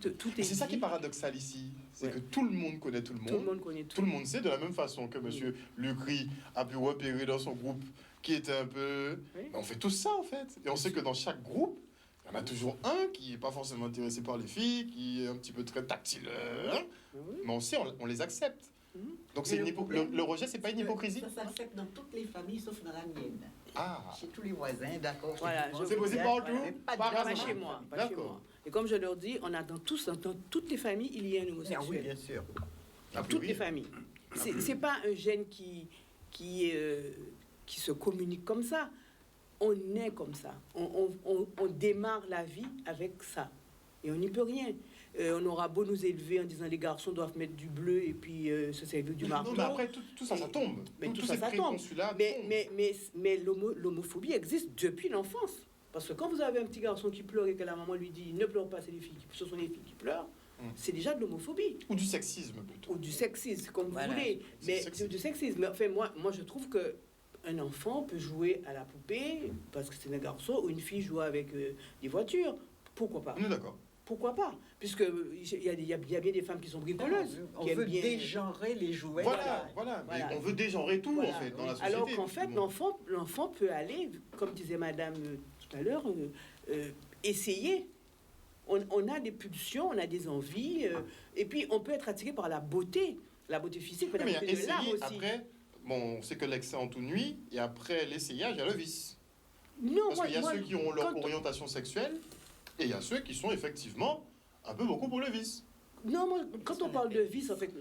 B: est
A: Et c'est ça qui est
B: dit.
A: paradoxal ici, c'est
B: Ouais.
A: que tout le monde connaît tout le monde.
B: Tout le monde connaît tout.
A: Tout le monde sait de la même façon que Monsieur Lucry a pu repérer dans son groupe qui était un peu...
B: Oui.
A: Mais on fait tous ça en fait. Et on sait que dans chaque groupe, il y en a toujours un qui n'est pas forcément intéressé par les filles, qui est un petit peu très tactile. Hein.
B: Oui.
A: Mais on sait, on les accepte.
B: Mhm.
A: Donc c'est
C: Mais
A: le rejet, c'est pas une hypocrisie.
C: Ça s'accepte dans toutes les familles, sauf dans la mienne.
A: Ah,
C: Chez tous les voisins, d'accord.
B: Voilà,
C: je
A: c'est possible
C: comprends.
A: partout,
C: Mais pas
A: pas
C: de
B: Pas
A: grave.
B: chez moi, pas chez
A: D'accord.
B: moi. Et comme je leur dis, on a dans toutes les familles, il y a un
C: Ah oui,
B: homosexuel.
C: bien sûr.
A: Ah,
B: Toutes
A: oui.
B: les familles. C'est pas un gène qui se communique comme ça. On est comme ça. On démarre la vie avec ça. Et on n'y peut rien. On aura beau nous élever en disant les garçons doivent mettre du bleu et puis se servir du marteau.
A: Non, mais après, tout ça, ça tombe.
B: Mais tout
A: Tous
B: ça,
A: ces
B: ça tombe.
A: préconçus-là
B: Mais,
A: tombent.
B: l'homophobie existe depuis l'enfance. Parce que quand vous avez un petit garçon qui pleure et que la maman lui dit ne pleure pas, c'est les filles ce sont les filles qui pleurent, c'est déjà de l'homophobie.
A: Ou du sexisme plutôt.
B: Ou du sexisme, comme
D: Voilà.
B: vous voulez.
A: C'est
B: Mais
A: sexisme.
B: du sexisme. Mais enfin, moi, je trouve que un enfant peut jouer à la poupée parce que c'est un garçon, ou une fille joue avec des voitures. Pourquoi pas?
A: On est d'accord.
B: Pourquoi pas? Puisque il y a bien des femmes qui sont bricoleuses.
C: On
B: qui aiment
C: veut
B: bien...
C: dégenrer les jouets.
A: Voilà.
B: Voilà.
A: Mais on veut dégenrer tout
B: Voilà.
A: en fait dans la société.
B: Alors qu'en fait,
A: justement.
B: l'enfant peut aller, comme disait madame tout à l'heure, essayer. On a des pulsions, on a des envies, et puis on peut être attiré par la beauté physique, mais
A: Oui,
B: la
A: mais
B: beauté de l'âme
A: essayer
B: aussi.
A: après, bon, on sait que l'excès en tout nuit, et après l'essayage, il y a le vice.
B: Non,
A: Parce qu'il y a ceux qui ont leur
B: quand-
A: orientation sexuelle, et il y a ceux qui sont effectivement un peu beaucoup pour le vice.
B: Non, moi, quand on parle de vice, en fait,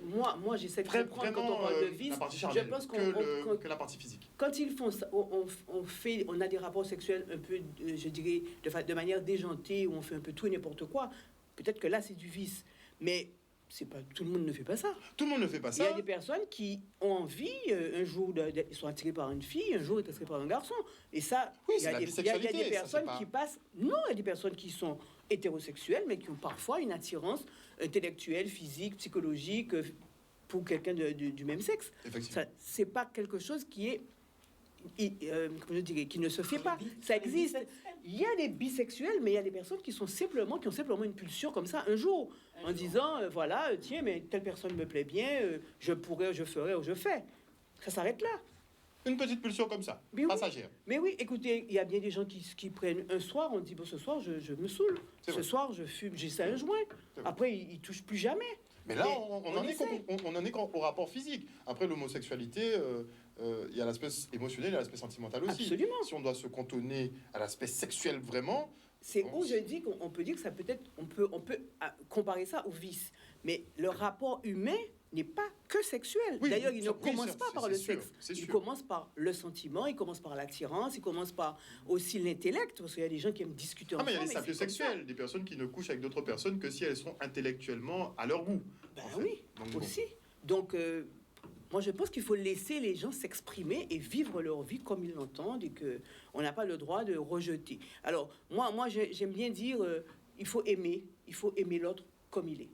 B: moi j'essaie de comprendre quand on parle de vice.
A: la partie
B: Je
A: charnelle,
B: pense
A: que la partie physique.
B: quand ils font ça, on a des rapports sexuels un peu, je dirais, de manière déjantée, où on fait un peu tout et n'importe quoi. Peut-être que là, c'est du vice. Mais c'est pas, tout le monde ne fait pas ça.
A: Tout le monde ne fait pas
B: Il y a
A: ça.
B: des personnes qui ont envie, un jour, ils sont attirés par une fille, un jour, ils sont attirés par un garçon. Et ça,
A: Oui,
B: il y
A: c'est
B: a
A: la
B: des
A: bisexualité, ça,
B: personnes
A: c'est pas-
B: qui passent... Non, il y a des personnes qui sont hétérosexuelles, mais qui ont parfois une attirance intellectuelle, physique, psychologique, pour quelqu'un du même sexe.
A: Effectivement.
B: Ça, c'est pas quelque chose qui est... comment je dirais, qui ne se fait pas. Ça existe. Il y a des bisexuels, mais il y a des personnes qui ont simplement une pulsion comme ça un jour, en disant voilà, tiens, mais telle personne me plaît bien, je pourrais, je ferais ou je fais. Ça s'arrête là.
A: Une petite pulsion comme ça,
B: Mais oui.
A: passagère.
B: Mais oui, écoutez, il y a bien des gens qui prennent un soir, on dit bon, ce soir je me saoule,
A: C'est
B: ce
A: vrai.
B: soir je fume, j'essaie un joint.
A: C'est vrai.
B: Après ils touchent plus jamais.
A: Mais là,
B: Mais
A: on en est
B: essaie.
A: on en est qu'au rapport physique. Après, l'homosexualité, il y a l'aspect émotionnel et l'aspect sentimental aussi.
B: Absolument.
A: Si on doit se cantonner à l'aspect sexuel vraiment,
B: C'est
A: Bon,
B: où je dis qu'on peut dire que ça peut être, on peut comparer ça au vice. Mais le rapport humain n'est pas que sexuel.
A: Oui,
B: D'ailleurs, il ne
A: oui,
B: commence
A: certes,
B: pas par le
A: c'est sûr,
B: sexe.
A: c'est
B: Il
A: sûr.
B: commence par le sentiment, il commence par l'attirance, il commence par aussi l'intellect, parce qu'il y a des gens qui aiment discuter
A: ah, mais il y a
B: ensemble.
A: les
B: et c'est comme ça.
A: sapiosexuels, des personnes qui ne couchent avec d'autres personnes que si elles sont intellectuellement à leur goût.
B: Ben
A: en fait.
B: oui,
A: Donc, bon.
B: aussi. Donc, moi, je pense qu'il faut laisser les gens s'exprimer et vivre leur vie comme ils l'entendent et qu'on n'a pas le droit de rejeter. Alors, moi j'aime bien dire, il faut aimer l'autre comme il est.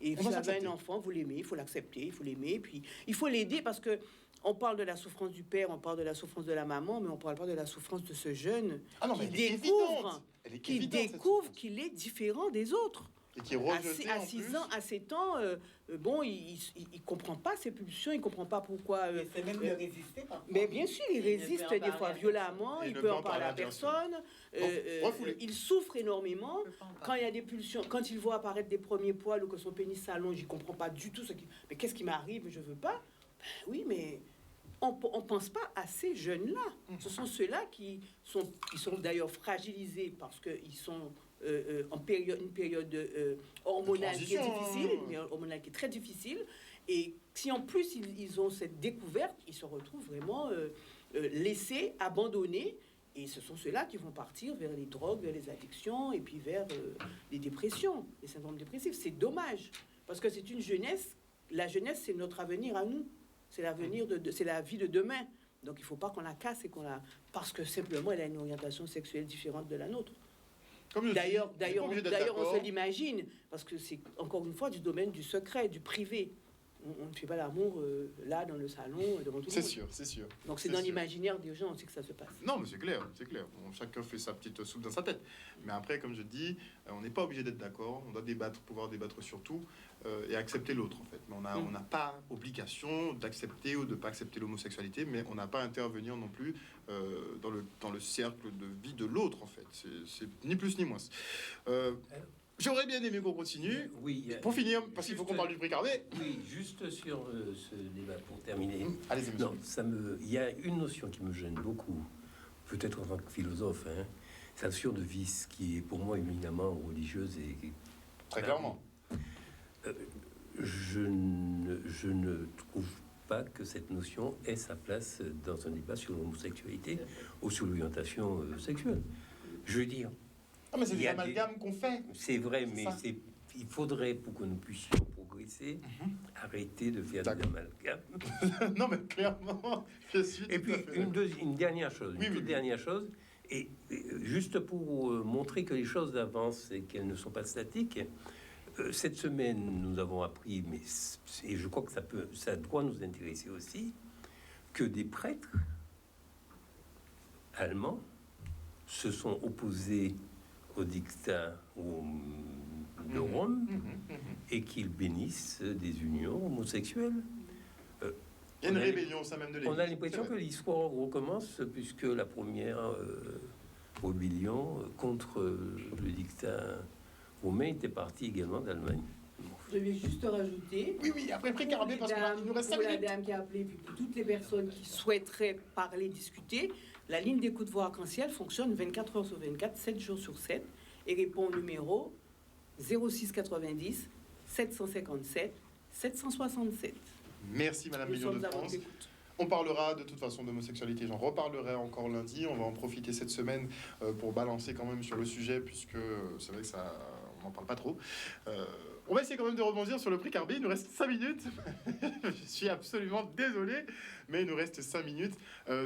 B: Et
A: On
B: vous
A: va
B: avez
A: s'accepter.
B: un enfant, vous l'aimez, il faut l'accepter, il faut l'aimer, puis il faut l'aider parce que on parle de la souffrance du père, on parle de la souffrance de la maman, mais on parle pas de la souffrance de ce jeune
A: Ah non, mais
B: qui
A: elle est
B: découvre,
A: évidente. Elle est
B: qui
A: évidente, cette
B: découvre
A: souffrance.
B: qu'il est différent des autres.
A: Et qui est rejeté
B: À
A: en
B: 6
A: plus.
B: ans, à 7 ans, bon, il comprend pas ses pulsions, il comprend pas pourquoi.
C: Mais c'est même de résister parfois.
B: Mais bien sûr, il
F: Il ne peut
B: résiste
F: en
B: des
F: parler
B: fois
F: à
B: violemment,
A: Et
B: il
A: ne
B: peut en parler à
A: personne.
B: personne.
A: refoulé.
B: Il souffre énormément.
C: On peut pas en
B: Quand
C: parler.
B: il y a des pulsions, quand il voit apparaître des premiers poils ou que son pénis s'allonge, il comprend pas du tout ce qui. Mais qu'est-ce qui m'arrive? Je veux pas. Ben oui, mais on pense pas à ces jeunes-là. Ce sont ceux-là qui sont d'ailleurs fragilisés parce qu'ils sont en une période hormonale qui est
A: transition,
B: difficile,
A: hein.
B: une période hormonale qui est très difficile. Et si en plus ils ont cette découverte, ils se retrouvent vraiment laissés, abandonnés. Et ce sont ceux-là qui vont partir vers les drogues, vers les addictions et puis vers les dépressions, les syndromes dépressifs. C'est dommage, parce que c'est une jeunesse. La jeunesse, c'est notre avenir à nous. C'est l'avenir c'est la vie de demain. Donc il ne faut pas qu'on la casse et parce que simplement elle a une orientation sexuelle différente de la nôtre. D'ailleurs, on se l'imagine, parce que c'est encore une fois du domaine du secret, du privé. On ne fait pas l'amour là, dans le salon, devant tout le monde.
A: C'est sûr, c'est sûr.
B: Donc c'est dans l'imaginaire des gens aussi que ça se passe.
A: Non, mais c'est clair, c'est clair. Chacun fait sa petite soupe dans sa tête. Mais après, comme je dis, on n'est pas obligé d'être d'accord. On doit débattre, pouvoir débattre sur tout et accepter l'autre, en fait. Mais on n'a pas obligation d'accepter ou de ne pas accepter l'homosexualité, mais on n'a pas à intervenir non plus dans le cercle de vie de l'autre, en fait. C'est ni plus ni moins. J'aurais bien aimé qu'on continue.
E: Oui.
A: Pour finir, parce qu'il faut qu'on parle du prix Carbet.
E: Oui, juste sur ce débat pour terminer.
A: Allez-y, monsieur.
E: Non, il y a une notion qui me gêne beaucoup, peut-être en tant que philosophe, hein, c'est la notion de vice qui est pour moi éminemment religieuse et
A: très clairement.
E: Je ne trouve pas que cette notion ait sa place dans un débat sur l'homosexualité ou sur l'orientation sexuelle. Je veux dire.
A: Ah, mais c'est des amalgames qu'on fait.
E: C'est vrai, mais il faudrait, pour que nous puissions progresser, arrêter de faire des amalgames.
A: Non, mais clairement, je suis.
E: Et puis, une dernière chose, dernière chose, et juste pour montrer que les choses avancent et qu'elles ne sont pas statiques, cette semaine, nous avons appris, et je crois que ça doit nous intéresser aussi, que des prêtres allemands se sont opposés au dictat de Rome et qu'ils bénissent des unions homosexuelles.
A: Il y a une rébellion, ça même de l'Église.
E: On a l'impression que l'histoire recommence puisque la première rébellion contre le dictat romain était partie également d'Allemagne.
B: Je vais juste rajouter.
A: Oui, après prix Carbet, parce qu'il nous reste 5 minutes.
B: Pour la dame qui a appelé, puis pour toutes les personnes qui souhaiteraient parler, discuter, la ligne d'écoute voix arc-en-ciel fonctionne 24 heures sur 24, 7 jours sur 7, et répond au numéro 06 90 757 767.
A: Merci Madame Million de France. On parlera de toute façon d'homosexualité, j'en reparlerai encore lundi. On va en profiter cette semaine pour balancer quand même sur le sujet, puisque c'est vrai que ça, on n'en parle pas trop. On va essayer quand même de rebondir sur le prix Carbet. Il nous reste 5 minutes. Je suis absolument désolé, mais il nous reste 5 minutes.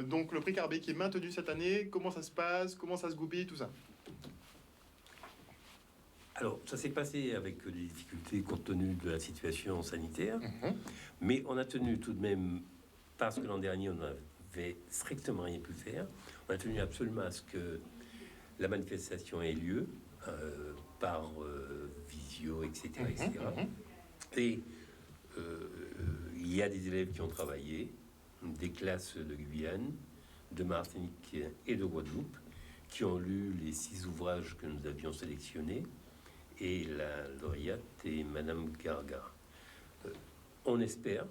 A: Donc le prix Carbet qui est maintenu cette année, comment ça se passe, comment ça se goupille, tout ça?
E: Alors, ça s'est passé avec des difficultés compte tenu de la situation sanitaire, mais on a tenu tout de même, parce que l'an dernier, on n'avait strictement rien pu faire, on a tenu absolument à ce que la manifestation ait lieu par visio, etc. etc. Et il y a des élèves qui ont travaillé, des classes de Guyane, de Martinique et de Guadeloupe, qui ont lu les 6 ouvrages que nous avions sélectionnés, et la lauréate est Madame Garga. On espère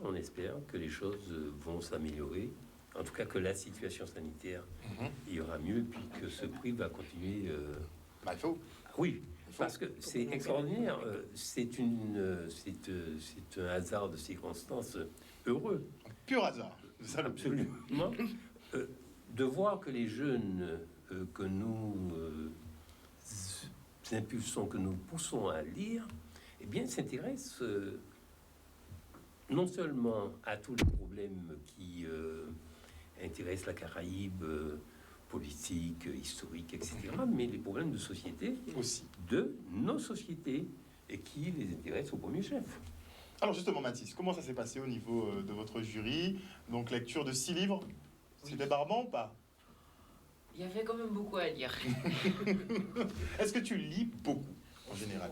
E: que les choses vont s'améliorer, en tout cas que la situation sanitaire ira mieux, puis que ce prix va continuer.
A: Il faut.
E: Oui, parce que c'est extraordinaire. C'est un hasard de circonstances heureux.
A: Pur hasard. Ça,
E: absolument. De voir que les jeunes que nous impulsons, que nous poussons à lire, eh bien, s'intéressent non seulement à tous les problèmes qui intéressent la Caraïbe, politique, historique, etc., mais les problèmes de société
A: aussi,
E: de nos sociétés, et qui les intéressent au premier chef.
A: Alors justement, Mathis, comment ça s'est passé au niveau de votre jury? Donc lecture de 6 livres, c'était barbant ou pas?
F: Il y avait quand même beaucoup à lire.
A: Est-ce que tu lis beaucoup, en général?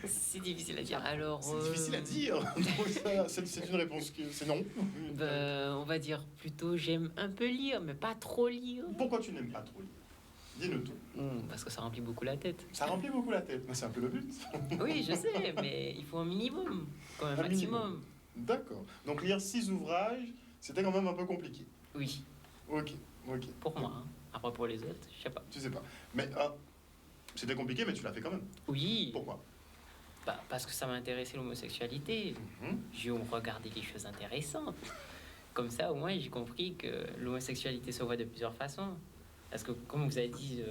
F: C'est difficile à dire. Alors,
A: c'est difficile à dire. C'est une réponse que c'est non.
F: On va dire plutôt j'aime un peu lire, mais pas trop lire.
A: Pourquoi tu n'aimes pas trop lire? Dis-nous tout.
F: Parce que ça remplit beaucoup la tête.
A: Ça remplit beaucoup la tête, mais c'est un peu le but.
F: Oui, je sais, mais il faut un minimum, quand même, un maximum.
A: D'accord. Donc lire 6 ouvrages, c'était quand même un peu compliqué.
F: Oui.
A: Ok.
F: Pour moi, hein. Après pour les autres, je sais pas.
A: Tu sais pas. Mais c'était compliqué, mais tu l'as fait quand même.
F: Oui.
A: Pourquoi?
F: Parce que ça m'a intéressé l'homosexualité. J'ai regardé des choses intéressantes. comme ça, au moins, j'ai compris que l'homosexualité se voit de plusieurs façons. Parce que, comme vous avez dit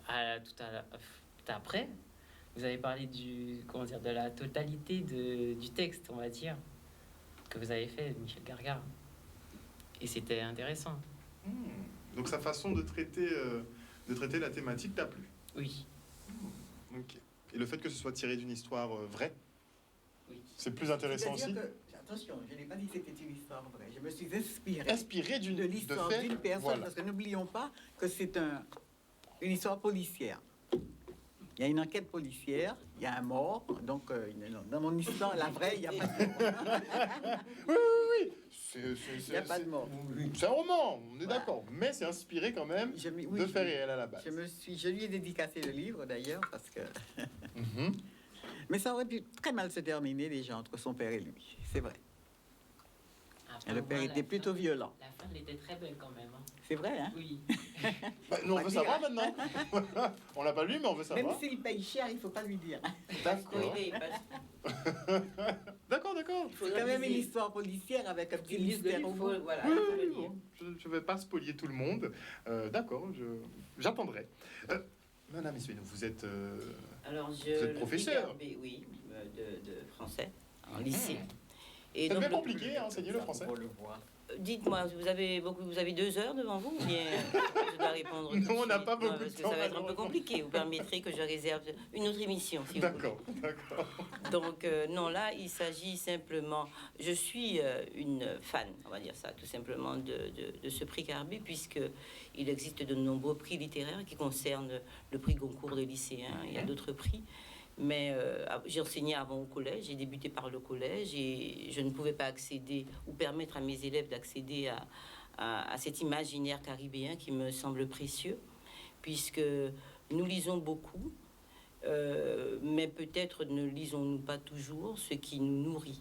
F: tout après, vous avez parlé de la totalité du texte, on va dire, que vous avez fait, Michel Gargard. Et c'était intéressant.
A: Donc sa façon de traiter la thématique t'a plu.
F: Oui.
A: Ok. Et le fait que ce soit tiré d'une histoire vraie,
F: Oui.
A: c'est plus intéressant aussi.
C: C'est-à-dire que, attention, je n'ai pas dit que c'était une histoire vraie. Je me suis inspirée
A: Inspiré
C: de l'histoire
A: fait,
C: d'une personne,
A: voilà.
C: parce que n'oublions pas que c'est une histoire policière. Il y a une enquête policière, il y a un mort, donc dans mon histoire, la vraie, il n'y a pas de mort.
A: Oui.
C: Il n'y a pas de mort.
A: C'est un roman, on est
C: Voilà.
A: d'accord. Mais c'est inspiré quand même
C: Oui,
A: de faits réels à la base.
C: je lui ai dédicacé le livre d'ailleurs, parce que.
A: Mhm.
C: Mais ça aurait pu très mal se terminer déjà entre son père et lui, c'est vrai.
F: Après,
C: Et le
F: au
C: père
F: moins,
C: était
F: la
C: plutôt
F: fin-
C: violent.
F: La fin, elle était très belle quand même. Hein.
C: C'est vrai, hein?
F: Oui.
A: Bah, nous, on
C: Pas
A: veut
C: dire,
A: savoir
C: hein.
A: maintenant. On l'a pas lu, mais on veut
C: Même
A: savoir.
C: s'il paye cher, il ne faut pas lui dire.
A: D'accord.
D: Spoiler, pas-
A: D'accord.
C: C'est quand même une histoire policière avec un petit
B: Tu lises le
C: mystère
B: livre,
C: au bout.
B: voilà.
A: Oui,
B: il faut le
A: oui,
B: lire.
A: bon, je ne vais pas spolier tout le monde. D'accord, j'attendrai. Madame Isouine, vous êtes...
D: Alors,
A: Vous êtes professeur.
D: Oui, de français, en lycée. Et
A: C'est
D: donc,
A: bien
D: le-
A: compliqué, à enseigner le français.
C: Pour le voir.
D: Dites-moi, vous avez 2 heures devant vous ou bien je dois répondre tout de
A: Non, on n'a
D: suite?
A: pas beaucoup de
D: Parce que
A: temps,
D: ça va être un peu
A: malheureusement.
D: compliqué. Vous permettrez que je réserve une autre émission, si vous voulez.
A: D'accord.
D: Donc, non, là, il s'agit simplement... Je suis une fan, on va dire ça, tout simplement, de ce prix Carbet, puisqu'il existe de nombreux prix littéraires qui concernent le prix Goncourt des lycéens. Il y a d'autres prix. Mais j'ai enseigné avant au collège, j'ai débuté par le collège et je ne pouvais pas accéder ou permettre à mes élèves d'accéder à cet imaginaire caribéen qui me semble précieux, puisque nous lisons beaucoup, mais peut-être ne lisons-nous pas toujours ce qui nous nourrit.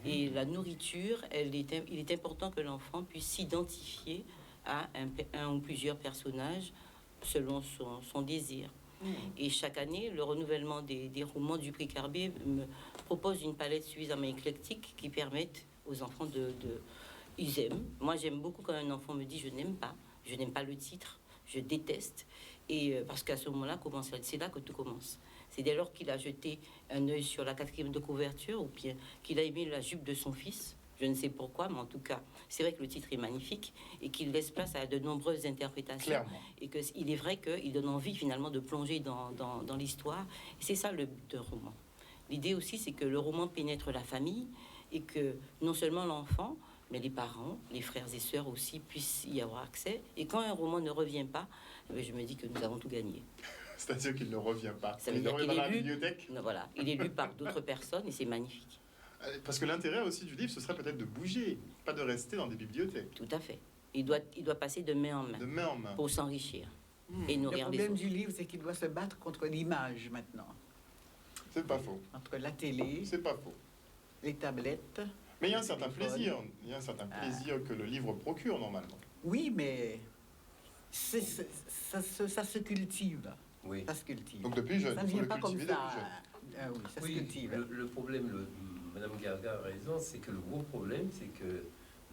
D: Et la nourriture, il est important que l'enfant puisse s'identifier à un ou plusieurs personnages selon son désir. Et chaque année, le renouvellement des romans du prix Carbet me propose une palette suffisamment éclectique qui permette aux enfants Ils aiment. Moi, j'aime beaucoup quand un enfant me dit « je n'aime pas le titre, je déteste ». Et parce qu'à ce moment-là, c'est là que tout commence. C'est dès lors qu'il a jeté un œil sur la 4e de couverture ou bien qu'il a aimé la jupe de son fils. Je ne sais pourquoi, mais en tout cas, c'est vrai que le titre est magnifique et qu'il laisse place à de nombreuses interprétations.
A: Clairement.
D: Et qu'il est vrai qu'il donne envie finalement de plonger dans l'histoire. Et c'est ça le but d'un roman. L'idée aussi, c'est que le roman pénètre la famille et que non seulement l'enfant, mais les parents, les frères et sœurs aussi puissent y avoir accès. Et quand un roman ne revient pas, je me dis que nous avons tout gagné.
A: C'est-à-dire qu'il ne revient pas.
D: Ça veut
A: Il
D: dire
A: revient
D: qu'il
A: dans la
D: est lu.
A: bibliothèque.
D: Voilà, il est lu par d'autres personnes et c'est magnifique.
A: Parce que l'intérêt aussi du livre, ce serait peut-être de bouger, pas de rester dans des bibliothèques.
D: Tout à fait. Il doit passer de main en main
A: De main en main.
D: pour s'enrichir et
C: Le
D: nourrir les
C: problème
D: autres.
C: du livre, c'est qu'il doit se battre contre l'image maintenant.
A: C'est pas faux.
C: Entre la télé,
A: C'est pas faux.
C: les tablettes.
A: Mais il y a un certain
C: téléphone.
A: plaisir. Il y a un certain plaisir que le livre procure normalement.
C: Oui, mais ça se cultive.
E: Oui.
C: Ça se cultive.
A: Donc depuis jeune,
C: Ça
A: il
C: ne
A: faut
C: vient
A: le
C: pas comme
A: cultiver
C: ça.
A: depuis jeune.
C: Oui, ça se
E: Oui,
C: cultive.
E: le problème, Madame Gargard a raison, c'est que le gros problème, c'est que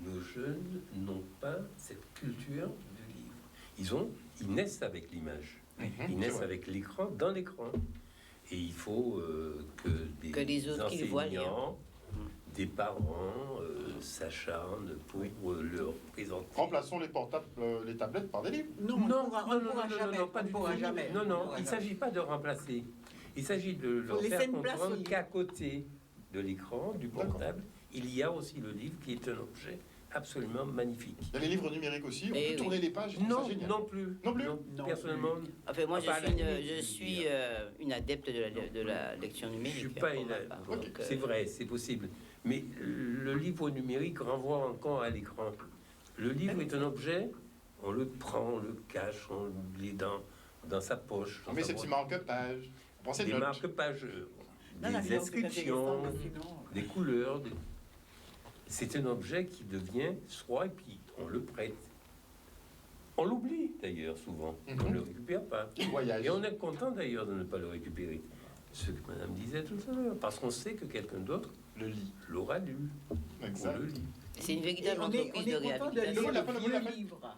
E: nos jeunes n'ont pas cette culture du livre. Ils naissent avec l'image. Ils
A: c'est
E: naissent
A: vrai.
E: avec l'écran, dans l'écran. Et il faut
D: Que les autres qu'ils voient lire.
E: enseignants, des parents s'acharnent pour leur présenter.
A: Remplaçons les portables, les tablettes par des livres.
C: Non,
E: Non,
C: on pourra jamais.
E: non, pas
C: on
E: du
C: pourra
E: tout.
C: jamais.
E: Non,
C: On
E: non,
C: pourra
E: il ne
C: jamais.
E: s'agit pas de remplacer. Il s'agit de leur
C: laisser
E: faire
C: une place au
E: comprendre
C: livre.
E: qu'à côté de l'écran, du
A: D'accord.
E: portable, il y a aussi le livre qui est un objet absolument magnifique.
A: Il y a les livres numériques aussi. On
D: Eh
A: peut
D: oui.
A: tourner les pages. je trouve
E: Non,
A: ça génial.
E: non plus.
A: Non plus
C: Non
E: Personnellement,
D: Enfin, moi,
E: Enfin,
D: je suis une adepte de la lecture
E: je
D: numérique.
E: suis pas
D: pour ma
E: une...
D: part.
E: Bon,
D: Donc,
E: c'est vrai, c'est possible. Mais le livre numérique renvoie encore à l'écran. Le livre est un objet, on le prend, on le cache, on l'oublie dans sa poche.
A: On
E: dans
A: met
E: sa
A: ces
E: boîte.
A: petits marque-pages. Pensez
E: Des
A: notes.
E: marque-pages,
C: Non, la
E: des
C: vidéo, c'est
E: inscriptions,
C: intéressant, sinon-
E: des couleurs. C'est un objet qui devient soi et puis on le prête. On l'oublie d'ailleurs souvent, on ne le récupère pas.
A: Voyage.
E: Et on est content d'ailleurs de ne pas le récupérer. Ce que madame disait tout à l'heure, parce qu'on sait que quelqu'un d'autre
A: Le lit.
E: l'aura lu.
A: Exact.
E: On le lit.
D: C'est une véritable
C: on
D: entreprise
C: est
D: de
C: content de
D: réhabilitation.
C: lire
A: La fin,
C: le
A: la fin.
C: vieux livre.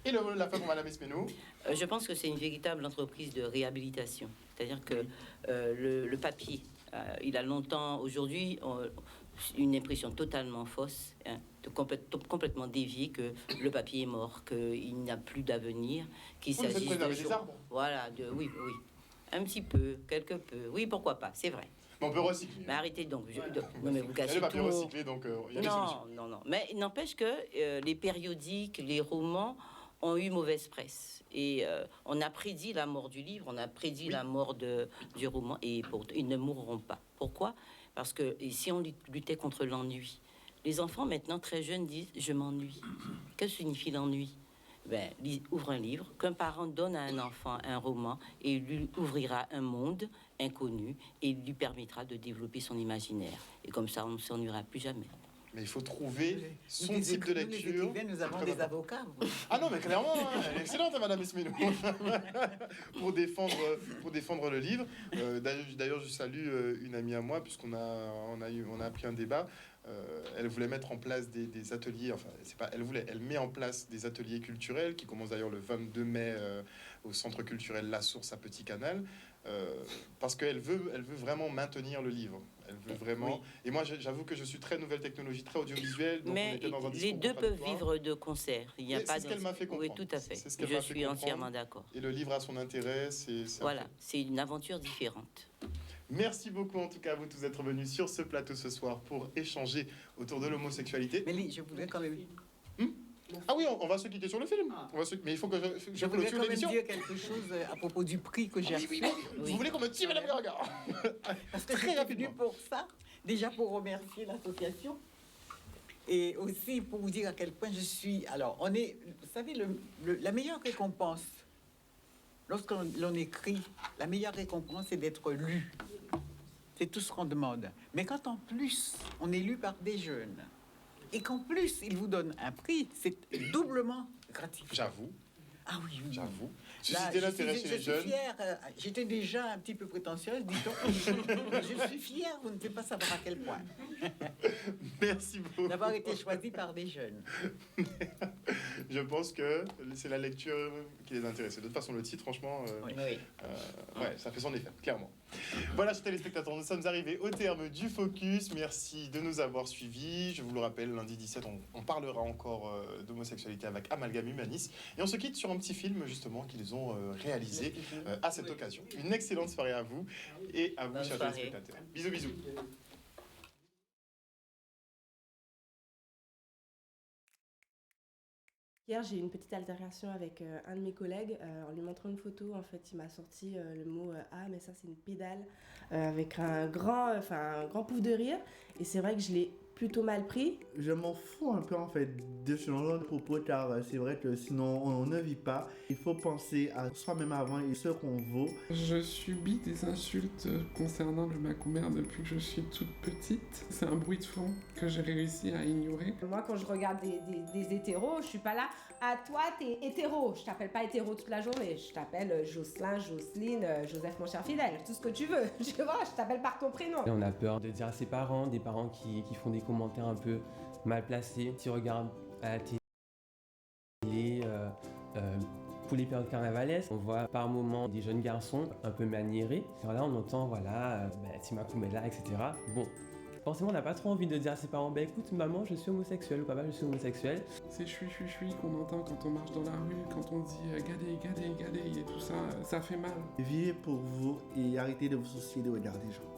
A: Et la fin pour Madame Esménou.
D: Je pense que c'est une véritable entreprise de réhabilitation. C'est-à-dire que le papier, il a longtemps, aujourd'hui, une impression totalement fausse, hein, complètement déviée, que le papier est mort, qu'il n'y a plus d'avenir, qu'il
A: Vous êtes
D: s'agit
A: préserver des arbres.
D: Voilà, oui, oui. Un petit peu, quelque peu. Oui, pourquoi pas, c'est vrai.
A: Mais on peut recycler.
D: Mais arrêtez donc. Non, mais vous
A: Il y a
D: cassez
A: le papier
D: tout.
A: recyclé, donc il y a des solutions.
D: Non. Mais il n'empêche que les périodiques, les romans ont eu mauvaise presse. Et on a prédit la mort du livre, on a prédit la mort du roman, et ils ne mourront pas. Pourquoi? Parce que si on luttait contre l'ennui, les enfants maintenant très jeunes disent « je m'ennuie ». Que signifie l'ennui? Ben, ouvre un livre, qu'un parent donne à un enfant un roman et il lui ouvrira un monde inconnu et il lui permettra de développer son imaginaire. Et comme ça, on ne s'ennuiera plus jamais.
A: Mais il faut trouver son
C: Nous,
A: type de
C: les
A: lecture.
C: écrivains, nous avons
A: Très
C: des
A: important.
C: avocats.
A: Ah non, mais clairement, hein, elle est excellente, hein, Madame Esménou, pour défendre le livre. D'ailleurs, je salue une amie à moi, puisqu'on a appris un débat. Elle voulait mettre en place des ateliers, enfin, c'est pas elle voulait, elle met en place des ateliers culturels qui commencent d'ailleurs le 22 mai au centre culturel La Source à Petit Canal, parce qu'elle veut vraiment maintenir le livre. Elle veut vraiment.
D: Oui.
A: Et moi, j'avoue que je suis très nouvelle technologie, très audiovisuelle. Donc on
D: Mais
A: était dans un
D: les
A: discours
D: deux peuvent
A: contradictoire.
D: vivre de concert. Il n'y a
A: Et
D: pas
A: c'est ce qu'elle m'a fait
D: Oui,
A: comprendre.
D: tout à fait.
A: C'est ce qu'elle
D: Je
A: m'a fait
D: suis
A: comprendre.
D: entièrement d'accord.
A: Et le livre a son intérêt.
D: Voilà, c'est une aventure différente.
A: Merci beaucoup en tout cas à vous tous d'être venus sur ce plateau ce soir pour échanger autour de l'homosexualité.
C: Mais je voudrais quand même,
A: Ah oui, on va se quitter sur le film.
C: Ah.
A: Mais il faut que je
C: voudrais
A: clôture
C: quand même
A: l'émission.
C: dire quelque chose à propos du prix que j'ai reçu.
A: Vous voulez qu'on me tire Madame Gaga?
C: Parce que
A: Très
C: je suis
A: rapidement.
C: venue pour ça, déjà pour remercier l'association et aussi pour vous dire à quel point je suis. Alors, vous savez, la meilleure récompense, lorsqu'on écrit, la meilleure récompense, c'est d'être lu. C'est tout ce qu'on demande. Mais quand en plus, on est lu par des jeunes, et qu'en plus, ils vous donnent un prix, c'est doublement gratifiant.
A: J'avoue,
C: Ah oui, oui.
A: j'avoue.
C: Là,
A: Susciter l'intérêt chez les
C: je suis
A: jeunes.
C: fière, j'étais déjà un petit peu prétentieuse, dit-on. Je suis fière, vous ne pouvez pas savoir à quel point,
A: Merci beaucoup.
C: d'avoir été choisie par des jeunes.
A: Je pense que c'est la lecture qui les intéresse. De toute façon, le titre, franchement,
C: Oui.
A: ouais, ça fait son effet, clairement. Voilà, chers téléspectateurs, nous sommes arrivés au terme du Focus. Merci de nous avoir suivis. Je vous le rappelle, lundi 17, on parlera encore d'homosexualité avec Amalgame Humanis. Et on se quitte sur un petit film, justement, qu'ils ont réalisé à cette occasion. Une excellente soirée à vous et à vous,
D: Bonne
A: chers
D: soirée.
A: téléspectateurs. Bisous, bisous.
H: Hier, j'ai eu une petite altération avec un de mes collègues. En lui montrant une photo, en fait, il m'a sorti le mot « Ah, mais ça, c'est une pédale » avec un grand pouf de rire. Et c'est vrai que je l'ai plutôt mal pris.
I: Je m'en fous un peu en fait de ce genre de propos car c'est vrai que sinon on ne vit pas. Il faut penser à soi-même avant et ce qu'on vaut.
J: Je subis des insultes concernant le Macoumer depuis que je suis toute petite. C'est un bruit de fond que j'ai réussi à ignorer.
H: Moi, quand je regarde des hétéros, je suis pas là « Ah, toi, t'es hétéro ». Je t'appelle pas hétéro toute la journée. Je t'appelle Jocelyn, Jocelyne, Joseph, mon cher fidèle, tout ce que tu veux. Je t'appelle par ton prénom.
K: Et on a peur de dire à ses parents, des parents qui font des commentaires un peu mal placés. Si on regarde à la télé, pour les périodes carnavalesques, on voit par moments des jeunes garçons un peu maniérés. Alors là, on entend, voilà, Timakoumela, etc. Bon, forcément, on n'a pas trop envie de dire à ses parents, bah écoute, maman, je suis homosexuel, ou papa, je suis homosexuel.
J: C'est chui qu'on entend quand on marche dans la rue, quand on dit gadé et tout ça, ça fait mal.
I: Vivez pour vous et arrêtez de vous soucier de regarder les gens.